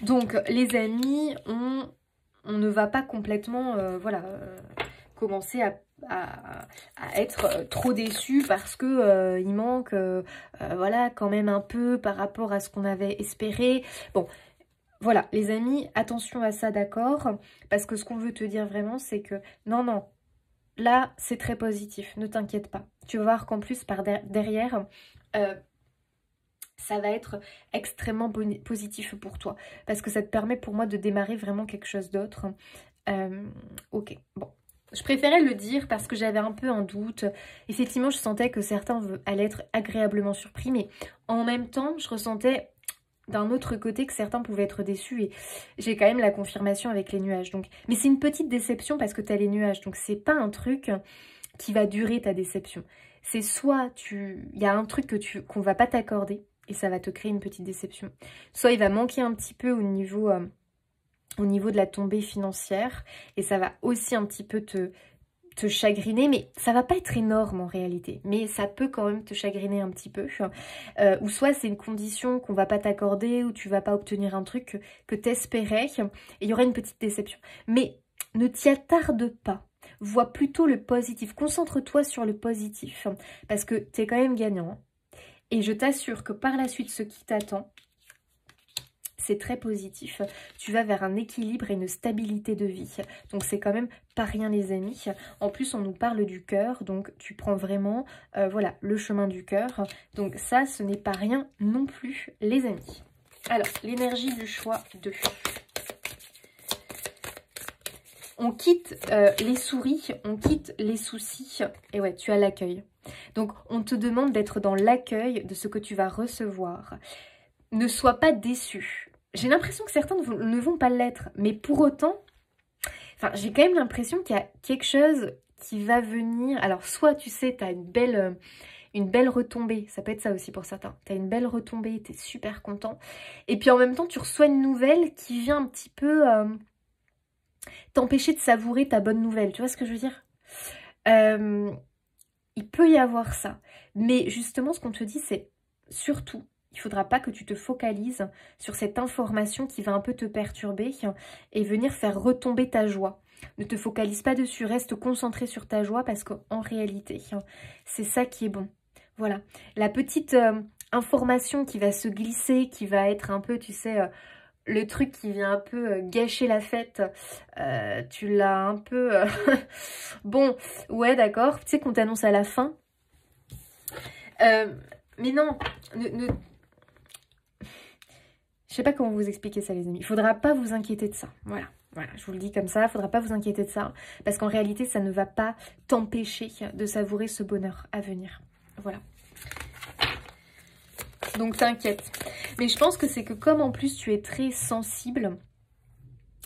Donc, les amis, on ne va pas complètement, commencer à être trop déçu parce que il manque voilà quand même un peu par rapport à ce qu'on avait espéré. Bon, voilà les amis, attention à ça, d'accord, parce que ce qu'on veut te dire vraiment c'est que non, là c'est très positif, ne t'inquiète pas. Tu vas voir qu'en plus par derrière ça va être extrêmement positif pour toi parce que ça te permet pour moi de démarrer vraiment quelque chose d'autre. Ok, bon. Je préférais le dire parce que j'avais un peu un doute. Effectivement, je sentais que certains allaient être agréablement surpris, mais en même temps, je ressentais d'un autre côté que certains pouvaient être déçus et j'ai quand même la confirmation avec les nuages. Donc, mais c'est une petite déception parce que tu as les nuages, donc c'est pas un truc qui va durer ta déception. C'est soit il y a un truc qu'on va pas t'accorder et ça va te créer une petite déception, soit il va manquer un petit peu au niveau de la tombée financière et ça va aussi un petit peu te te chagriner, mais ça va pas être énorme en réalité, mais ça peut quand même te chagriner un petit peu, ou soit c'est une condition qu'on va pas t'accorder, ou tu vas pas obtenir un truc que t'espérais, et il y aura une petite déception. Mais ne t'y attarde pas, vois plutôt le positif, concentre-toi sur le positif, parce que tu es quand même gagnant, et je t'assure que par la suite, ce qui t'attend, c'est très positif. Tu vas vers un équilibre et une stabilité de vie. Donc c'est quand même pas rien les amis. En plus on nous parle du cœur, donc tu prends vraiment voilà, le chemin du cœur. Donc ça, ce n'est pas rien non plus les amis. Alors, l'énergie du choix 2. On quitte les souris, on quitte les soucis. Et ouais, tu as l'accueil. Donc on te demande d'être dans l'accueil de ce que tu vas recevoir. Ne sois pas déçu. J'ai l'impression que certains ne vont pas l'être, mais pour autant, enfin, j'ai quand même l'impression qu'il y a quelque chose qui va venir. Alors, soit tu sais, tu as une belle retombée, ça peut être ça aussi pour certains. Tu as une belle retombée, tu es super content. Et puis en même temps, tu reçois une nouvelle qui vient un petit peu t'empêcher de savourer ta bonne nouvelle. Tu vois ce que je veux dire? Il peut y avoir ça. Mais justement, ce qu'on te dit, c'est surtout, il ne faudra pas que tu te focalises sur cette information qui va un peu te perturber et venir faire retomber ta joie. Ne te focalise pas dessus, reste concentré sur ta joie parce qu'en réalité, c'est ça qui est bon. Voilà, la petite information qui va se glisser, qui va être un peu, tu sais, le truc qui vient un peu gâcher la fête, tu l'as un peu... bon, ouais, d'accord, tu sais qu'on t'annonce à la fin. Mais non, je sais pas comment vous expliquer ça les amis. Il faudra pas vous inquiéter de ça. Voilà, je vous le dis comme ça. Il faudra pas vous inquiéter de ça. Parce qu'en réalité, ça ne va pas t'empêcher de savourer ce bonheur à venir. Voilà. Donc t'inquiète. Mais je pense que c'est que comme en plus tu es très sensible,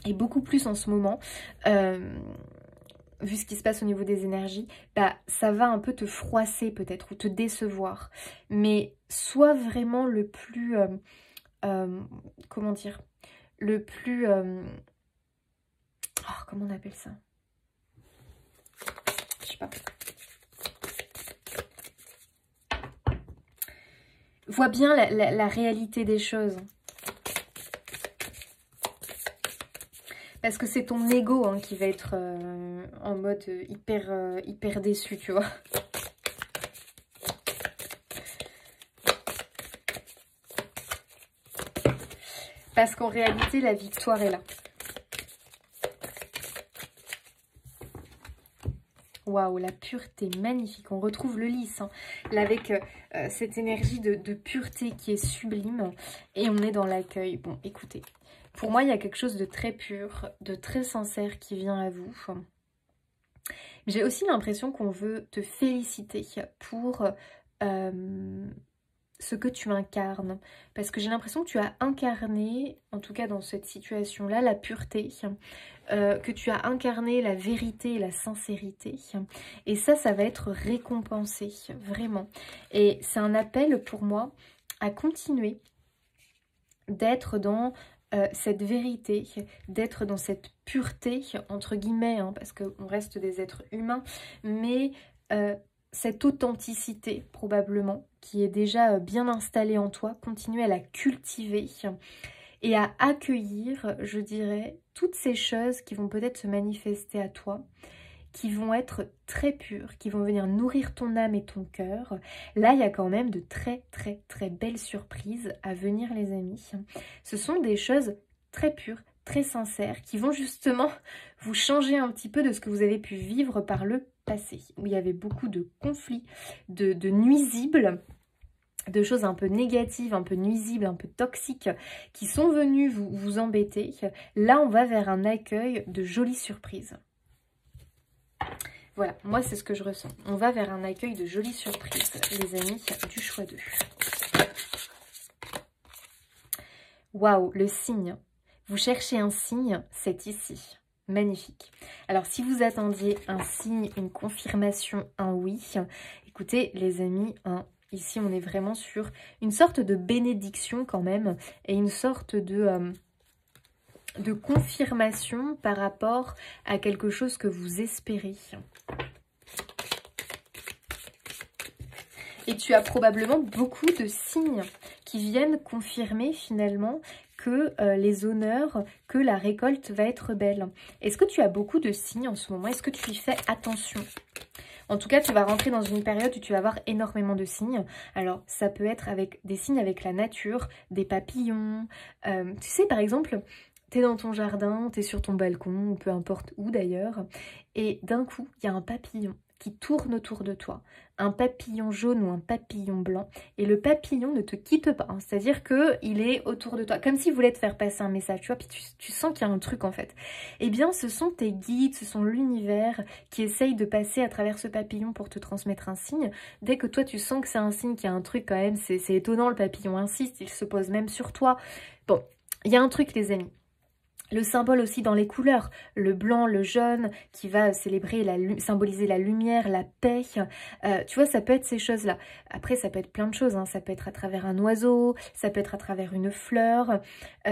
et beaucoup plus en ce moment, vu ce qui se passe au niveau des énergies, bah ça va un peu te froisser peut-être ou te décevoir. Mais sois vraiment le plus... comment dire, le plus... oh, comment on appelle ça? Je sais pas. Vois bien la réalité des choses. Parce que c'est ton ego hein, qui va être en mode hyper déçu, tu vois. Parce qu'en réalité, la victoire est là. Waouh, la pureté, magnifique. On retrouve le lys, hein, là, avec cette énergie de pureté qui est sublime. Et on est dans l'accueil. Bon, écoutez, pour moi, il y a quelque chose de très pur, de très sincère qui vient à vous. J'ai aussi l'impression qu'on veut te féliciter pour... ce que tu incarnes, parce que j'ai l'impression que tu as incarné, en tout cas dans cette situation-là, la pureté, que tu as incarné la vérité et la sincérité, et ça va être récompensé, vraiment. Et c'est un appel pour moi à continuer d'être dans cette vérité, d'être dans cette pureté, entre guillemets, hein, parce qu'on reste des êtres humains, mais... cette authenticité probablement qui est déjà bien installée en toi, continuer à la cultiver et à accueillir, je dirais, toutes ces choses qui vont peut-être se manifester à toi, qui vont être très pures, qui vont venir nourrir ton âme et ton cœur. Là, il y a quand même de très belles surprises à venir les amis. Ce sont des choses très pures, très sincères, qui vont justement vous changer un petit peu de ce que vous avez pu vivre par le passé, où il y avait beaucoup de conflits, de nuisibles, de choses un peu négatives, un peu nuisibles, un peu toxiques, qui sont venues vous embêter. Là, on va vers un accueil de jolies surprises. Voilà, moi c'est ce que je ressens. On va vers un accueil de jolies surprises, les amis du choix 2. Waouh, le signe. Vous cherchez un signe, c'est ici. Magnifique. Alors, si vous attendiez un signe, une confirmation, un oui, écoutez, les amis, ici, on est vraiment sur une sorte de bénédiction quand même, et une sorte de de confirmation par rapport à quelque chose que vous espérez. Et tu as probablement beaucoup de signes qui viennent confirmer finalement que les honneurs, que la récolte va être belle. Est-ce que tu as beaucoup de signes en ce moment? Est-ce que tu y fais attention? En tout cas, tu vas rentrer dans une période où tu vas avoir énormément de signes. Alors, ça peut être avec des signes avec la nature, des papillons. Tu sais, par exemple, tu es dans ton jardin, tu es sur ton balcon, ou peu importe où d'ailleurs, et d'un coup, il y a un papillon qui tourne autour de toi, un papillon jaune ou un papillon blanc, et le papillon ne te quitte pas, hein. C'est-à-dire qu'il est autour de toi, comme s'il voulait te faire passer un message, tu vois, puis tu sens qu'il y a un truc en fait. Eh bien, ce sont tes guides, ce sont l'univers qui essaye de passer à travers ce papillon pour te transmettre un signe. Dès que toi, tu sens que c'est un signe, qu'il y a un truc quand même, c'est étonnant, le papillon insiste, il se pose même sur toi. Bon, il y a un truc les amis. Le symbole aussi dans les couleurs, le blanc, le jaune, qui va célébrer, symboliser la lumière, la paix. Tu vois, ça peut être ces choses-là. Après, ça peut être plein de choses, hein. Ça peut être à travers un oiseau, ça peut être à travers une fleur,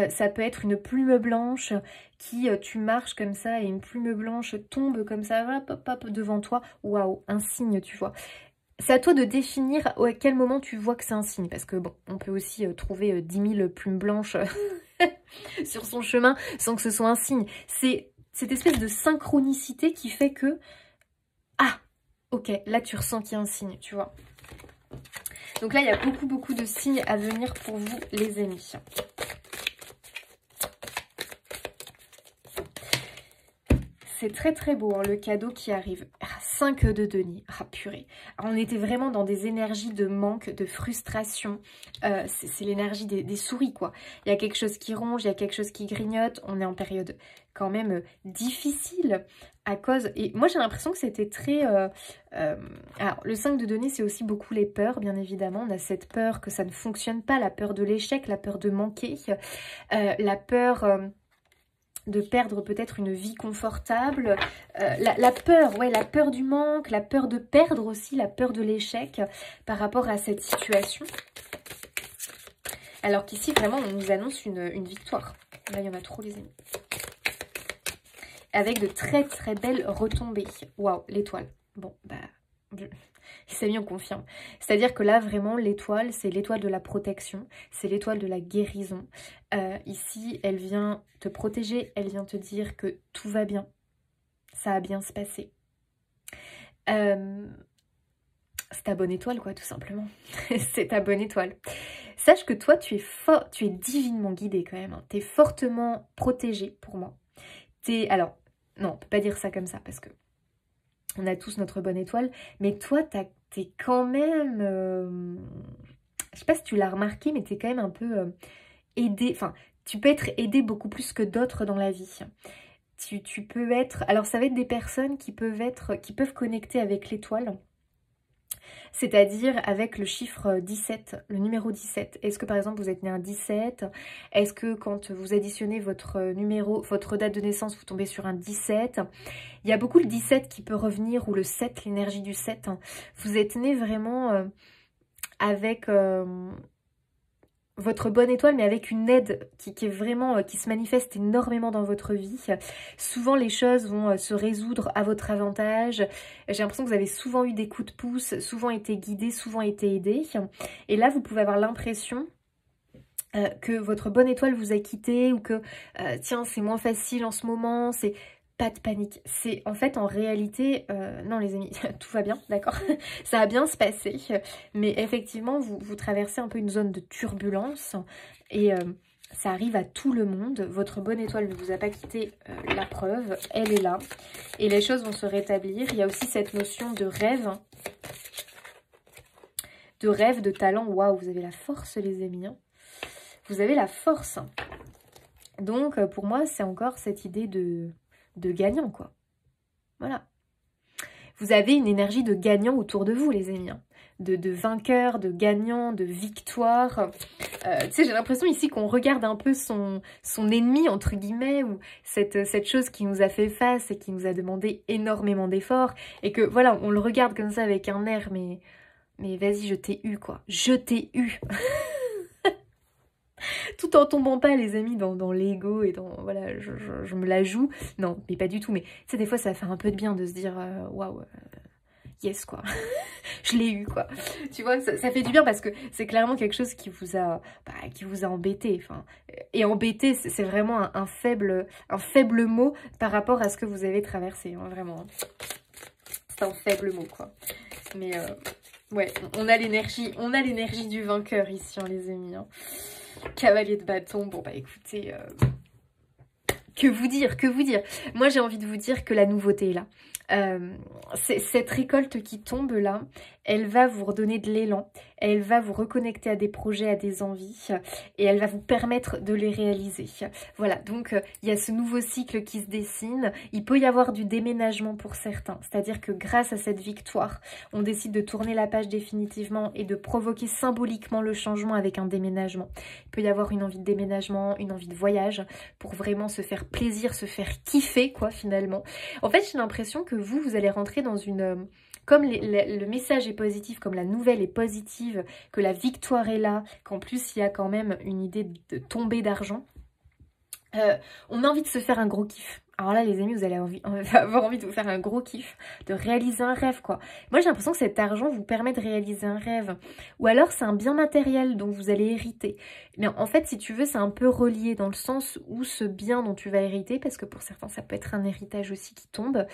ça peut être une plume blanche qui, tu marches comme ça et une plume blanche tombe comme ça, voilà, pop, pop, devant toi. Waouh, un signe, tu vois. C'est à toi de définir à quel moment tu vois que c'est un signe. Parce que bon, on peut aussi trouver 10 000 plumes blanches sur son chemin sans que ce soit un signe. C'est cette espèce de synchronicité qui fait que... Ah, ok, là tu ressens qu'il y a un signe, tu vois. Donc là, il y a beaucoup de signes à venir pour vous, les amis. C'est très beau, hein, le cadeau qui arrive. 5 de denier. Ah purée. Alors, on était vraiment dans des énergies de manque, de frustration. C'est l'énergie des souris, quoi. Il y a quelque chose qui ronge, il y a quelque chose qui grignote. On est en période quand même difficile à cause... Et moi, j'ai l'impression que c'était très... Alors, le 5 de denier, c'est aussi beaucoup les peurs, bien évidemment. On a cette peur que ça ne fonctionne pas, la peur de l'échec, la peur de manquer, la peur... de perdre peut-être une vie confortable, la peur, ouais, la peur du manque, la peur de perdre aussi, la peur de l'échec par rapport à cette situation. Alors qu'ici, vraiment, on nous annonce une victoire. Là, il y en a trop, les amis. Avec de très belles retombées. Waouh, l'étoile. Bon, bah... Les amis, on confirme. C'est-à-dire que là, vraiment, l'étoile, c'est l'étoile de la protection, c'est l'étoile de la guérison. Ici, elle vient te protéger, elle vient te dire que tout va bien, ça va bien se passer. C'est ta bonne étoile, quoi, tout simplement. C'est ta bonne étoile. Sache que toi, tu es divinement guidé quand même. Hein. Tu es fortement protégé pour moi. Alors, non, on peut pas dire ça comme ça, parce que on a tous notre bonne étoile, mais toi, t'es quand même... je sais pas si tu l'as remarqué, mais t'es quand même un peu aidé. Enfin, tu peux être aidé beaucoup plus que d'autres dans la vie. Tu peux être... Alors, ça va être des personnes qui peuvent connecter avec l'étoile. C'est-à-dire avec le chiffre 17, le numéro 17. Est-ce que par exemple vous êtes né un 17? Est-ce que quand vous additionnez votre numéro, votre date de naissance, vous tombez sur un 17? Il y a beaucoup le 17 qui peut revenir, ou le 7, l'énergie du 7. Vous êtes né vraiment avec votre bonne étoile, mais avec une aide qui est vraiment, qui se manifeste énormément dans votre vie. Souvent, les choses vont se résoudre à votre avantage. J'ai l'impression que vous avez souvent eu des coups de pouce, souvent été guidé, souvent été aidé. Et là, vous pouvez avoir l'impression que votre bonne étoile vous a quitté, ou que, tiens, c'est moins facile en ce moment, c'est... Pas de panique. C'est en fait, en réalité, non les amis, tout va bien, d'accord. Ça va bien se passer. Mais effectivement, vous traversez un peu une zone de turbulence. Et ça arrive à tout le monde. Votre bonne étoile ne vous a pas quitté, la preuve, elle est là. Et les choses vont se rétablir. Il y a aussi cette notion de rêve. De rêve, de talent. Waouh, vous avez la force les amis. Hein. Vous avez la force. Donc, pour moi, c'est encore cette idée de gagnant, quoi. Voilà. Vous avez une énergie de gagnant autour de vous, les amis. Hein. De vainqueur, de gagnant, de victoire. Tu sais, j'ai l'impression ici qu'on regarde un peu son ennemi, entre guillemets, ou cette chose qui nous a fait face et qui nous a demandé énormément d'efforts. Et que, voilà, on le regarde comme ça avec un air, mais vas-y, je t'ai eu, quoi. Je t'ai eu. Tout en tombant pas, les amis, dans l'ego et dans, voilà, je me la joue. Non, mais pas du tout. Mais tu sais, des fois, ça fait un peu de bien de se dire, waouh, yes, quoi. Je l'ai eu, quoi. Tu vois, ça fait du bien parce que c'est clairement quelque chose qui vous a embêté. Enfin, et embêté, c'est vraiment un faible mot par rapport à ce que vous avez traversé, hein, vraiment. C'est un faible mot, quoi. Mais ouais, on a l'énergie du vainqueur ici, hein, les amis. Hein. Cavalier de bâton, bon bah écoutez, que vous dire, que vous dire. Moi j'ai envie de vous dire que la nouveauté est là. Cette récolte qui tombe là, elle va vous redonner de l'élan, elle va vous reconnecter à des projets, à des envies, et elle va vous permettre de les réaliser. Voilà, donc il y a ce nouveau cycle qui se dessine, il peut y avoir du déménagement pour certains, c'est-à-dire que grâce à cette victoire, on décide de tourner la page définitivement et de provoquer symboliquement le changement avec un déménagement. Il peut y avoir une envie de déménagement, une envie de voyage, pour vraiment se faire plaisir, se faire kiffer, quoi, finalement. En fait, j'ai l'impression que vous allez rentrer dans une... Comme le message est positif, comme la nouvelle est positive, que la victoire est là, qu'en plus il y a quand même une idée de tombée d'argent, on a envie de se faire un gros kiff. Alors là, les amis, vous allez avoir envie de vous faire un gros kiff, de réaliser un rêve, quoi. Moi, j'ai l'impression que cet argent vous permet de réaliser un rêve. Ou alors, c'est un bien matériel dont vous allez hériter. Mais en fait, si tu veux, c'est un peu relié dans le sens où ce bien dont tu vas hériter, parce que pour certains, ça peut être un héritage aussi qui tombe,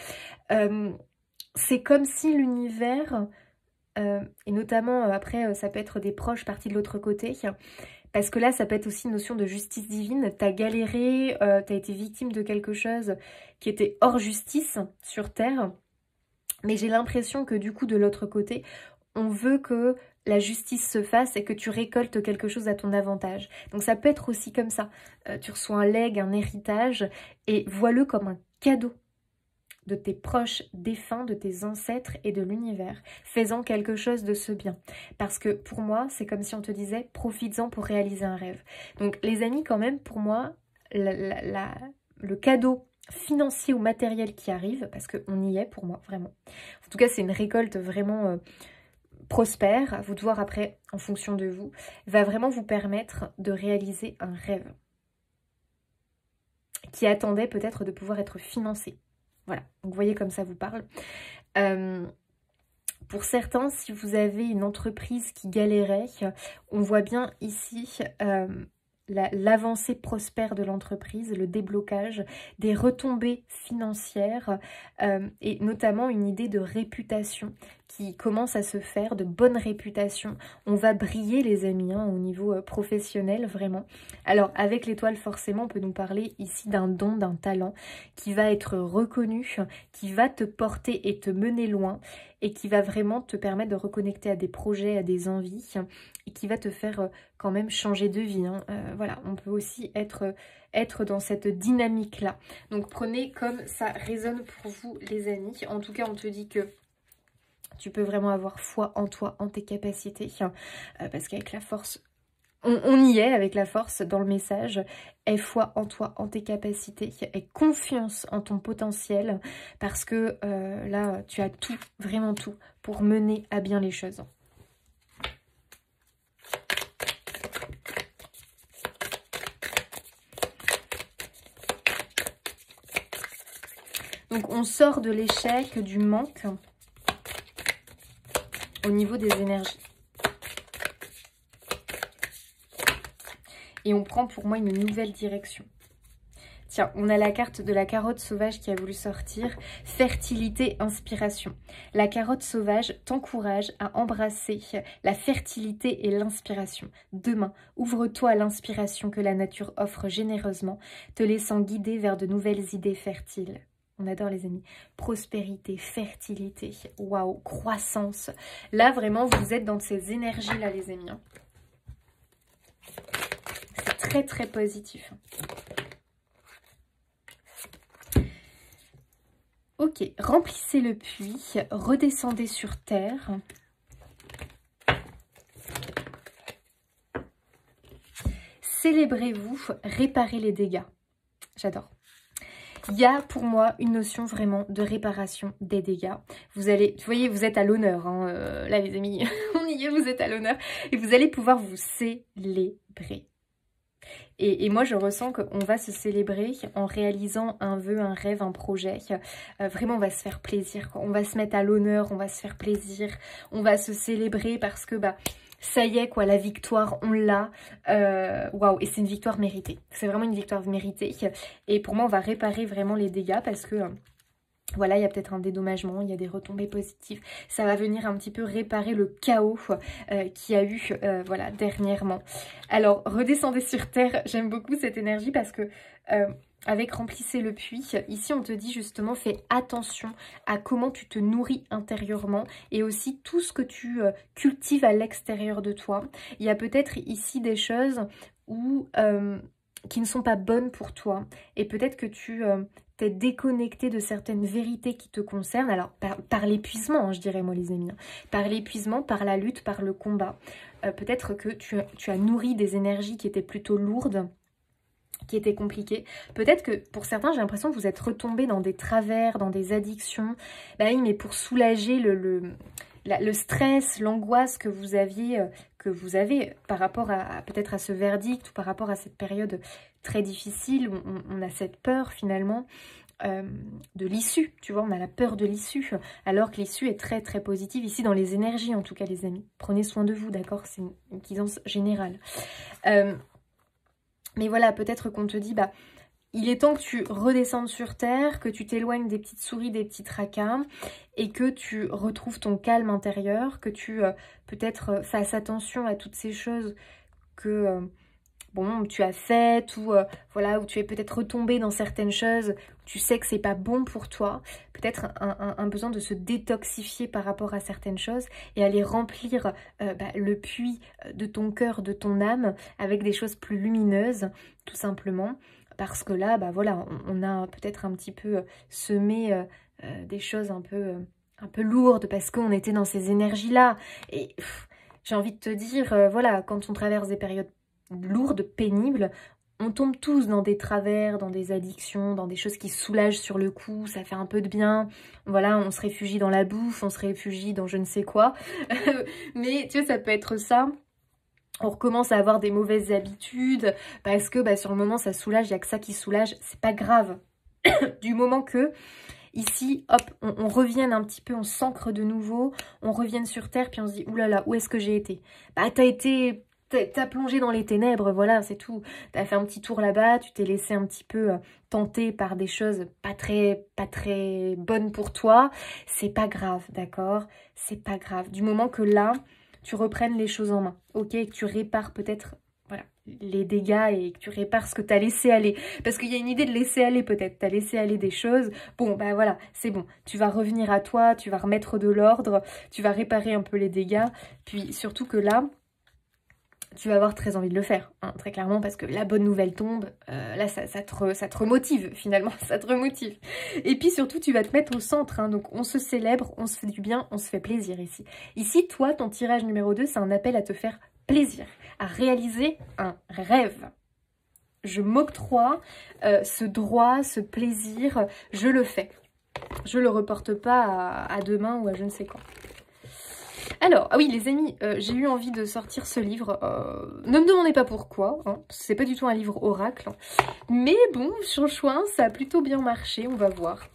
c'est comme si l'univers, et notamment après ça peut être des proches partis de l'autre côté, parce que là ça peut être aussi une notion de justice divine, t'as galéré, t'as été victime de quelque chose qui était hors justice sur Terre, mais j'ai l'impression que du coup de l'autre côté, on veut que la justice se fasse et que tu récoltes quelque chose à ton avantage. Donc ça peut être aussi comme ça, tu reçois un legs, un héritage, et vois-le comme un cadeau de tes proches défunts, de tes ancêtres et de l'univers, faisant quelque chose de ce bien. Parce que pour moi, c'est comme si on te disait, profites-en pour réaliser un rêve. Donc les amis, quand même, pour moi, le cadeau financier ou matériel qui arrive, parce qu'on y est pour moi, vraiment. En tout cas, c'est une récolte vraiment prospère, à vous de voir après, en fonction de vous, va vraiment vous permettre de réaliser un rêve qui attendait peut-être de pouvoir être financé. Voilà, donc vous voyez comme ça vous parle. Pour certains, si vous avez une entreprise qui galérait, on voit bien ici l'avancée prospère de l'entreprise, le déblocage, des retombées financières et notamment une idée de réputation qui commence à se faire, de bonne réputation. On va briller les amis hein, au niveau professionnel vraiment. Alors avec l'étoile forcément on peut nous parler ici d'un don, d'un talent qui va être reconnu, qui va te porter et te mener loin et qui va vraiment te permettre de reconnecter à des projets, à des envies et qui va te faire quand même changer de vie. Hein. Voilà, on peut aussi être dans cette dynamique-là. Donc prenez comme ça résonne pour vous les amis. En tout cas, on te dit que tu peux vraiment avoir foi en toi, en tes capacités. Parce qu'avec la force, on y est avec la force dans le message. Aie foi en toi, en tes capacités. Aie confiance en ton potentiel. Parce que là, tu as tout, vraiment tout, pour mener à bien les choses. Donc on sort de l'échec, du manque au niveau des énergies. Et on prend pour moi une nouvelle direction. Tiens, on a la carte de la carotte sauvage qui a voulu sortir. Fertilité, inspiration. La carotte sauvage t'encourage à embrasser la fertilité et l'inspiration. Demain, ouvre-toi à l'inspiration que la nature offre généreusement, te laissant guider vers de nouvelles idées fertiles. On adore les amis. Prospérité, fertilité, waouh, croissance. Là, vraiment, vous êtes dans ces énergies-là, les amis. Hein. C'est très, très positif. Ok, remplissez le puits, redescendez sur terre. Célébrez-vous, réparez les dégâts. J'adore. Il y a pour moi une notion vraiment de réparation des dégâts. Vous allez, vous voyez, vous êtes à l'honneur. Hein, là les amis, on y est, vous êtes à l'honneur. Et vous allez pouvoir vous célébrer. Et moi, je ressens qu'on va se célébrer en réalisant un vœu, un rêve, un projet. Vraiment, on va se faire plaisir, quoi. On va se mettre à l'honneur, on va se faire plaisir. On va se célébrer parce que, bah, ça y est, quoi, la victoire, on l'a. Waouh, et c'est une victoire méritée. C'est vraiment une victoire méritée. Et pour moi, on va réparer vraiment les dégâts parce que... voilà, il y a peut-être un dédommagement, il y a des retombées positives. Ça va venir un petit peu réparer le chaos qu'il y a eu voilà, dernièrement. Alors, redescendez sur Terre. J'aime beaucoup cette énergie parce que avec remplissez le puits, ici on te dit justement fais attention à comment tu te nourris intérieurement et aussi tout ce que tu cultives à l'extérieur de toi. Il y a peut-être ici des choses où, qui ne sont pas bonnes pour toi et peut-être que tu... t'es déconnecté de certaines vérités qui te concernent, alors par l'épuisement, hein, je dirais moi les amis, hein. Par l'épuisement, par la lutte, par le combat. Peut-être que tu as nourri des énergies qui étaient plutôt lourdes, qui étaient compliquées. Peut-être que pour certains, j'ai l'impression que vous êtes retombés dans des travers, dans des addictions. Bah oui, mais pour soulager le stress, l'angoisse que vous avez par rapport à peut-être à ce verdict ou par rapport à cette période très difficile, on a cette peur finalement de l'issue, tu vois, on a la peur de l'issue, alors que l'issue est très très positive ici dans les énergies en tout cas les amis. Prenez soin de vous, d'accord, c'est une guidance générale. Mais voilà, peut-être qu'on te dit, bah, il est temps que tu redescendes sur Terre, que tu t'éloignes des petites souris, des petits tracas, et que tu retrouves ton calme intérieur, que tu peut-être fasses attention à toutes ces choses que bon, tu as faites, ou voilà, où tu es peut-être retombé dans certaines choses, tu sais que c'est pas bon pour toi, peut-être un besoin de se détoxifier par rapport à certaines choses et aller remplir le puits de ton cœur, de ton âme, avec des choses plus lumineuses, tout simplement. Parce que là, bah voilà, on a peut-être un petit peu semé des choses un peu lourdes parce qu'on était dans ces énergies-là. Et j'ai envie de te dire, voilà, quand on traverse des périodes lourdes, pénibles, on tombe tous dans des travers, dans des addictions, dans des choses qui soulagent sur le coup, ça fait un peu de bien. Voilà, on se réfugie dans la bouffe, on se réfugie dans je ne sais quoi. Mais tu vois, ça peut être ça. On recommence à avoir des mauvaises habitudes parce que bah, sur le moment ça soulage, il n'y a que ça qui soulage, c'est pas grave. Du moment que ici, hop, on revienne un petit peu, on s'ancre de nouveau, on revienne sur Terre, puis on se dit, oulala, où est-ce que j'ai été? Bah t'as plongé dans les ténèbres, voilà, c'est tout. T'as fait un petit tour là-bas, tu t'es laissé un petit peu tenter par des choses pas très bonnes pour toi. C'est pas grave, d'accord? C'est pas grave. Du moment que là, tu reprennes les choses en main, ok? Et que tu répares peut-être, voilà, les dégâts et que tu répares ce que tu as laissé aller. Parce qu'il y a une idée de laisser aller peut-être. Tu as laissé aller des choses. Bon, bah voilà, c'est bon. Tu vas revenir à toi, tu vas remettre de l'ordre, tu vas réparer un peu les dégâts. Puis surtout que là, tu vas avoir très envie de le faire, hein, très clairement, parce que la bonne nouvelle tombe, là ça te remotive finalement, ça te remotive. Et puis surtout tu vas te mettre au centre, hein, donc on se célèbre, on se fait du bien, on se fait plaisir ici. Ici, toi, ton tirage numéro 2, c'est un appel à te faire plaisir, à réaliser un rêve. Je m'octroie ce droit, ce plaisir, je le fais. Je le reporte pas à demain ou à je ne sais quand. Alors, ah oui les amis, j'ai eu envie de sortir ce livre, ne me demandez pas pourquoi, hein, c'est pas du tout un livre oracle, mais bon, sur le choix, ça a plutôt bien marché, on va voir.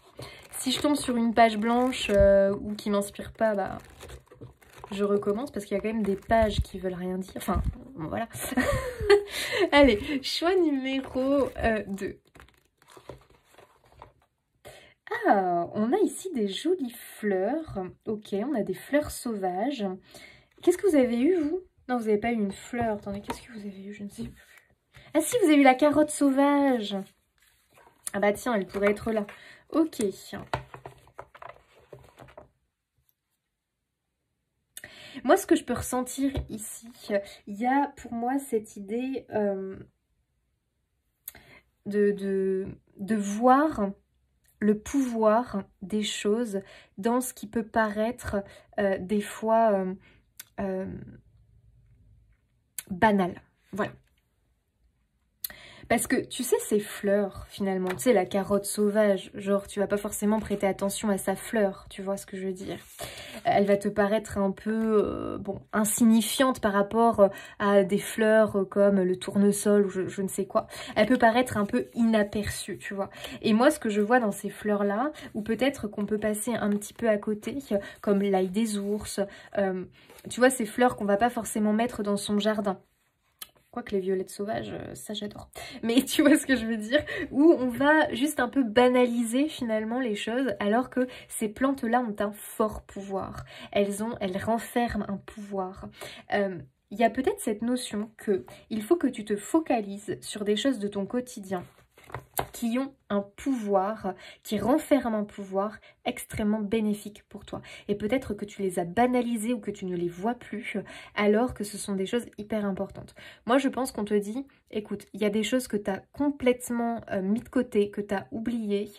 Si je tombe sur une page blanche ou qui m'inspire pas, bah je recommence parce qu'il y a quand même des pages qui veulent rien dire, enfin voilà. Allez, choix numéro 2. Ah, on a ici des jolies fleurs. Ok, on a des fleurs sauvages. Qu'est-ce que vous avez eu, vous? Non, vous n'avez pas eu une fleur. Attendez, qu'est-ce que vous avez eu? Je ne sais plus. Ah si, vous avez eu la carotte sauvage. Ah bah tiens, elle pourrait être là. Ok. Moi, ce que je peux ressentir ici, il y a pour moi cette idée de voir le pouvoir des choses dans ce qui peut paraître des fois banal. Voilà. Parce que, tu sais, ces fleurs, finalement, tu sais, la carotte sauvage, genre, tu vas pas forcément prêter attention à sa fleur, tu vois ce que je veux dire. Elle va te paraître un peu, bon, insignifiante par rapport à des fleurs comme le tournesol ou je ne sais quoi. Elle peut paraître un peu inaperçue, tu vois. Et moi, ce que je vois dans ces fleurs-là, ou peut-être qu'on peut passer un petit peu à côté, comme l'ail des ours, tu vois, ces fleurs qu'on va pas forcément mettre dans son jardin. Quoique les violettes sauvages, ça j'adore. Mais tu vois ce que je veux dire? Où on va juste un peu banaliser finalement les choses, alors que ces plantes-là ont un fort pouvoir. Elles renferment un pouvoir. Il y a peut-être cette notion que il faut que tu te focalises sur des choses de ton quotidien qui ont un pouvoir, qui renferment un pouvoir extrêmement bénéfique pour toi. Et peut-être que tu les as banalisés ou que tu ne les vois plus, alors que ce sont des choses hyper importantes. Moi, je pense qu'on te dit, écoute, il y a des choses que tu as complètement mis de côté, que tu as oubliées.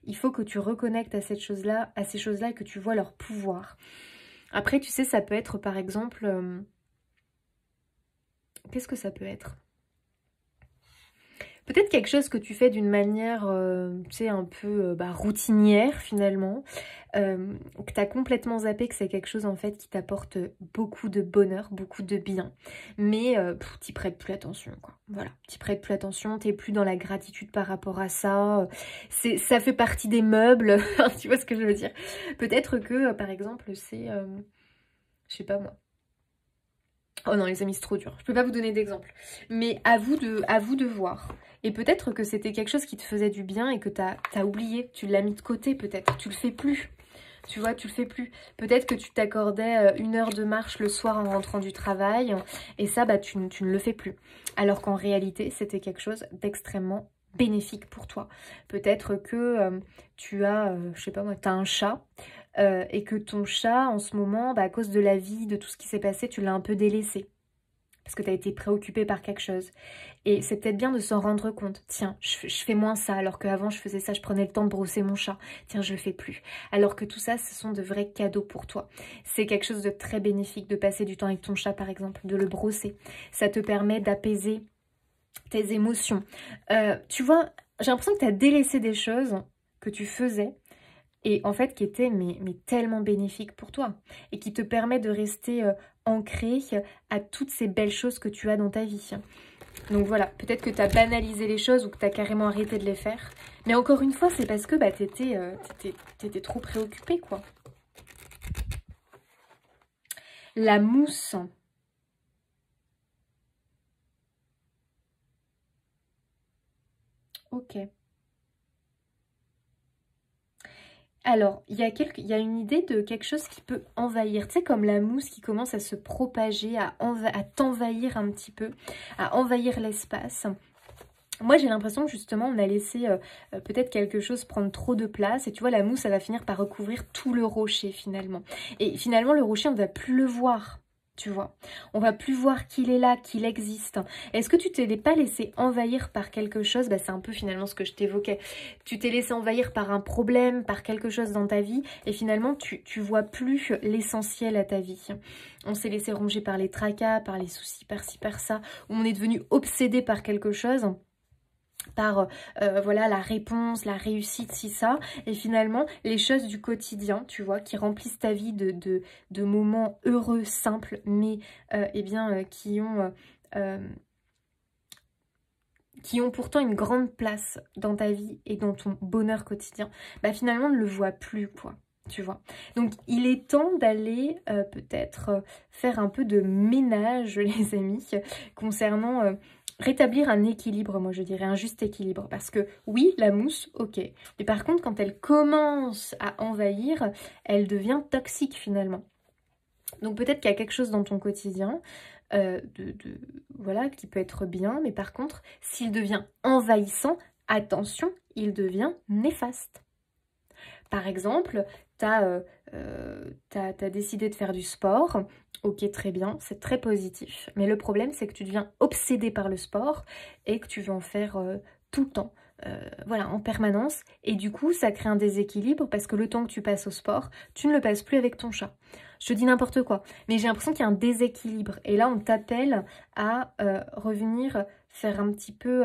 Il faut que tu reconnectes à cette chose-là, à ces choses-là, et que tu vois leur pouvoir. Après, tu sais, ça peut être, par exemple... qu'est-ce que ça peut être ? Peut-être quelque chose que tu fais d'une manière, tu sais, un peu routinière finalement, que tu as complètement zappé que c'est quelque chose en fait qui t'apporte beaucoup de bonheur, beaucoup de bien, mais t'y prêtes plus attention, quoi. Voilà, t'y prêtes plus attention, t'es plus dans la gratitude par rapport à ça, ça fait partie des meubles, tu vois ce que je veux dire. Peut-être que, par exemple, c'est, je sais pas moi. Oh non, les amis, c'est trop dur. Je peux pas vous donner d'exemple. Mais à vous de voir. Et peut-être que c'était quelque chose qui te faisait du bien et que t'as oublié. Tu l'as mis de côté peut-être. Tu le fais plus. Tu vois, tu le fais plus. Peut-être que tu t'accordais 1 heure de marche le soir en rentrant du travail. Et ça, bah, tu ne le fais plus. Alors qu'en réalité, c'était quelque chose d'extrêmement bénéfique pour toi. Peut-être que tu as, je sais pas moi, tu as un chat. Et que ton chat, en ce moment, bah, à cause de la vie, de tout ce qui s'est passé, tu l'as un peu délaissé. Parce que tu as été préoccupée par quelque chose. Et c'est peut-être bien de s'en rendre compte. Tiens, je fais moins ça, alors qu'avant je faisais ça, je prenais le temps de brosser mon chat. Tiens, je le fais plus. Alors que tout ça, ce sont de vrais cadeaux pour toi. C'est quelque chose de très bénéfique de passer du temps avec ton chat, par exemple, de le brosser. Ça te permet d'apaiser tes émotions. Tu vois, j'ai l'impression que tu as délaissé des choses que tu faisais et en fait qui était mais tellement bénéfique pour toi et qui te permet de rester ancré à toutes ces belles choses que tu as dans ta vie. Donc voilà, peut-être que tu as banalisé les choses ou que tu as carrément arrêté de les faire. Mais encore une fois, c'est parce que bah, t'étais trop préoccupée, quoi. La mousse. Ok. Alors, il y a une idée de quelque chose qui peut envahir, tu sais, comme la mousse qui commence à se propager, à t'envahir un petit peu, à envahir l'espace. Moi, j'ai l'impression que justement, on a laissé peut-être quelque chose prendre trop de place. Et tu vois, la mousse, ça va finir par recouvrir tout le rocher finalement. Et finalement, le rocher, on ne va plus le voir. Tu vois, on va plus voir qu'il est là, qu'il existe. Est-ce que tu t'es pas laissé envahir par quelque chose? Bah, c'est un peu finalement ce que je t'évoquais. Tu t'es laissé envahir par un problème, par quelque chose dans ta vie. Et finalement, tu vois plus l'essentiel à ta vie. On s'est laissé ronger par les tracas, par les soucis, par-ci, par-ça. Où on est devenu obsédé par quelque chose. Par voilà la réponse, la réussite, si ça, et finalement les choses du quotidien, tu vois, qui remplissent ta vie de moments heureux, simples, mais eh bien qui ont pourtant une grande place dans ta vie et dans ton bonheur quotidien, bah finalement on ne le voit plus, quoi. Tu vois. Donc il est temps d'aller peut-être faire un peu de ménage, les amis, concernant rétablir un équilibre, moi je dirais, un juste équilibre. Parce que oui, la mousse, ok. Mais par contre, quand elle commence à envahir, elle devient toxique finalement. Donc peut-être qu'il y a quelque chose dans ton quotidien voilà, qui peut être bien. Mais par contre, s'il devient envahissant, attention, il devient néfaste. Par exemple, t'as décidé de faire du sport, ok, très bien, c'est très positif. Mais le problème, c'est que tu deviens obsédé par le sport et que tu veux en faire tout le temps, voilà, en permanence. Et du coup, ça crée un déséquilibre parce que le temps que tu passes au sport, tu ne le passes plus avec ton chat. Je te dis n'importe quoi, mais j'ai l'impression qu'il y a un déséquilibre. Et là, on t'appelle à revenir faire un petit peu...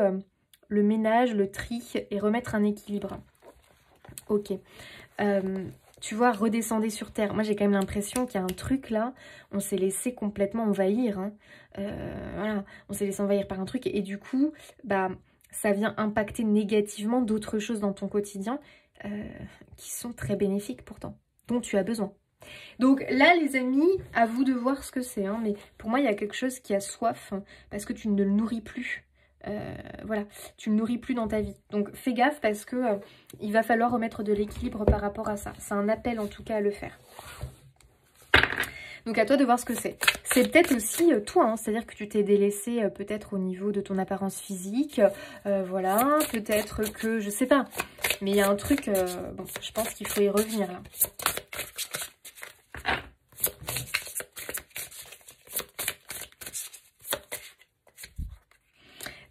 le ménage, le tri et remettre un équilibre. Ok. Tu vois, redescendez sur terre. Moi, j'ai quand même l'impression qu'il y a un truc là. On s'est laissé complètement envahir. Hein. Voilà, on s'est laissé envahir par un truc. Et du coup, bah, ça vient impacter négativement d'autres choses dans ton quotidien qui sont très bénéfiques pourtant, dont tu as besoin. Donc là, les amis, à vous de voir ce que c'est. Hein, mais pour moi, il y a quelque chose qui a soif parce que tu ne le nourris plus. Voilà, tu ne nourris plus dans ta vie. Donc fais gaffe parce que il va falloir remettre de l'équilibre par rapport à ça. C'est un appel en tout cas à le faire. Donc à toi de voir ce que c'est. C'est peut-être aussi toi, hein, c'est-à-dire que tu t'es délaissé peut-être au niveau de ton apparence physique. Voilà, peut-être que, je sais pas. Mais il y a un truc, bon, je pense qu'il faut y revenir là.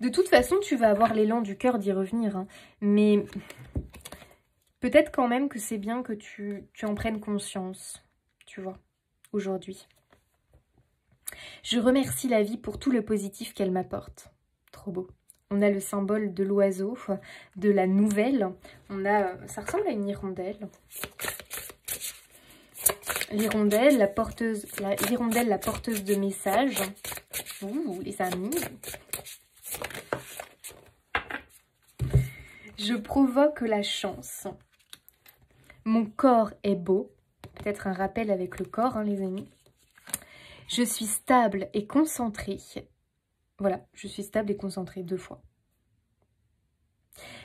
De toute façon, tu vas avoir l'élan du cœur d'y revenir. Hein. Mais peut-être quand même que c'est bien que tu en prennes conscience, tu vois, aujourd'hui. Je remercie la vie pour tout le positif qu'elle m'apporte. Trop beau. On a le symbole de l'oiseau, de la nouvelle. On a, ça ressemble à une hirondelle. L'hirondelle, la porteuse de messages. Ouh, les amis. Je provoque la chance. Mon corps est beau. Peut-être un rappel avec le corps, hein, les amis. Je suis stable et concentrée. Voilà, je suis stable et concentrée 2 fois.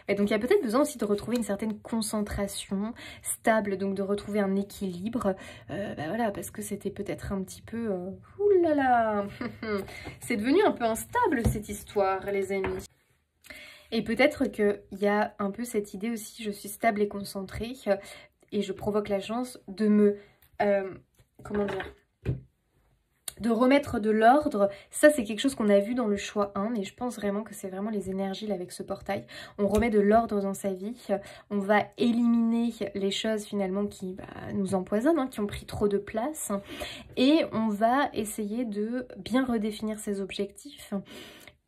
Et donc il y a peut-être besoin aussi de retrouver une certaine concentration stable, donc de retrouver un équilibre. Bah voilà, parce que c'était peut-être un petit peu... oulala. C'est devenu un peu instable cette histoire, les amis. Et peut-être qu'il y a un peu cette idée aussi, je suis stable et concentrée, et je provoque la chance de me... comment dire, de remettre de l'ordre. Ça, c'est quelque chose qu'on a vu dans le choix 1, mais je pense vraiment que c'est vraiment les énergies là, avec ce portail. On remet de l'ordre dans sa vie, on va éliminer les choses finalement qui nous empoisonnent, hein, qui ont pris trop de place, et on va essayer de bien redéfinir ses objectifs,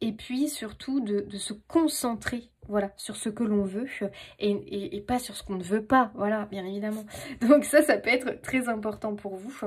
et puis surtout de se concentrer, voilà, sur ce que l'on veut et pas sur ce qu'on ne veut pas, voilà, bien évidemment. Donc ça peut être très important pour vous.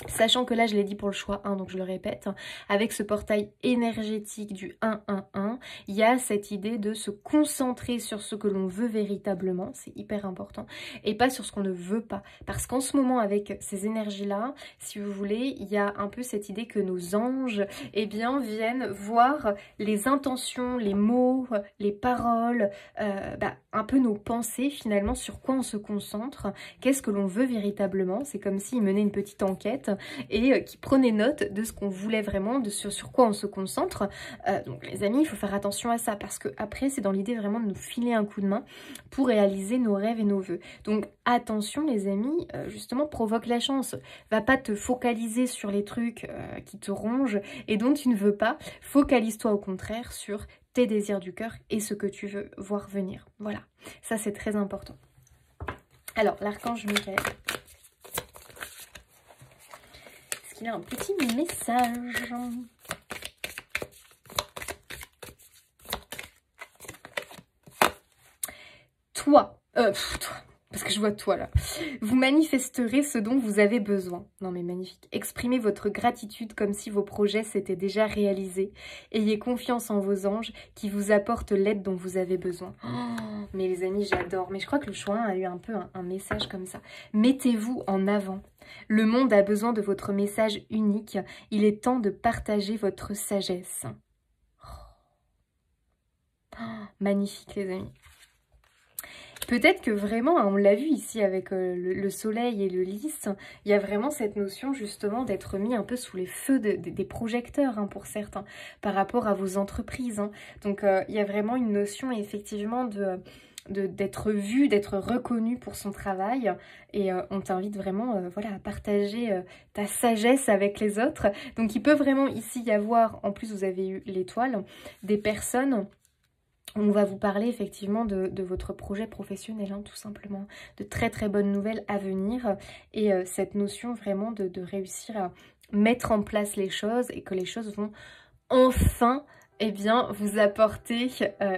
Sachant que là, je l'ai dit pour le choix 1, donc je le répète, avec ce portail énergétique du 1-1-1, il y a cette idée de se concentrer sur ce que l'on veut véritablement, c'est hyper important, et pas sur ce qu'on ne veut pas. Parce qu'en ce moment, avec ces énergies-là, si vous voulez, il y a un peu cette idée que nos anges, eh bien, viennent voir les intentions, les mots, les paroles, un peu nos pensées, finalement, sur quoi on se concentre, qu'est-ce que l'on veut véritablement. C'est comme s'ils menaient une petite enquête et qui prenait note de ce qu'on voulait vraiment, de sur quoi on se concentre. Donc les amis, il faut faire attention à ça parce que après c'est dans l'idée vraiment de nous filer un coup de main pour réaliser nos rêves et nos vœux. Donc attention les amis, justement provoque la chance. Va pas te focaliser sur les trucs qui te rongent et dont tu ne veux pas. Focalise-toi au contraire sur tes désirs du cœur et ce que tu veux voir venir. Voilà, ça c'est très important. Alors l'archange Michael. Il a un petit message. Toi, parce que je vois toi là. Vous manifesterez ce dont vous avez besoin. Non mais magnifique. Exprimez votre gratitude comme si vos projets s'étaient déjà réalisés. Ayez confiance en vos anges qui vous apportent l'aide dont vous avez besoin. Oh, mais les amis, j'adore. Mais je crois que le choix 1 a eu un peu un message comme ça. Mettez-vous en avant. Le monde a besoin de votre message unique. Il est temps de partager votre sagesse. Oh, magnifique les amis. Peut-être que vraiment, on l'a vu ici avec le soleil et le lys, il y a vraiment cette notion justement d'être mis un peu sous les feux des projecteurs hein, pour certains, par rapport à vos entreprises. Hein. Donc il y a vraiment une notion effectivement d'être vu, d'être reconnu pour son travail et on t'invite vraiment voilà, à partager ta sagesse avec les autres. Donc il peut vraiment ici y avoir, en plus vous avez eu l'étoile, des personnes... On va vous parler effectivement de votre projet professionnel, hein, tout simplement. De très très bonnes nouvelles à venir. Et cette notion vraiment de réussir à mettre en place les choses et que les choses vont enfin eh bien, vous apportez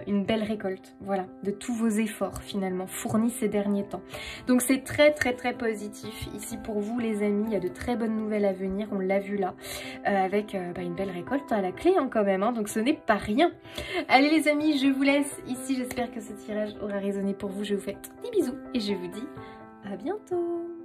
une belle récolte, voilà, de tous vos efforts finalement fournis ces derniers temps. Donc c'est très très très positif ici pour vous les amis, il y a de très bonnes nouvelles à venir, on l'a vu là, avec une belle récolte à la clé hein, quand même, hein, donc ce n'est pas rien. Allez les amis, je vous laisse ici, j'espère que ce tirage aura résonné pour vous, je vous fais des bisous et je vous dis à bientôt.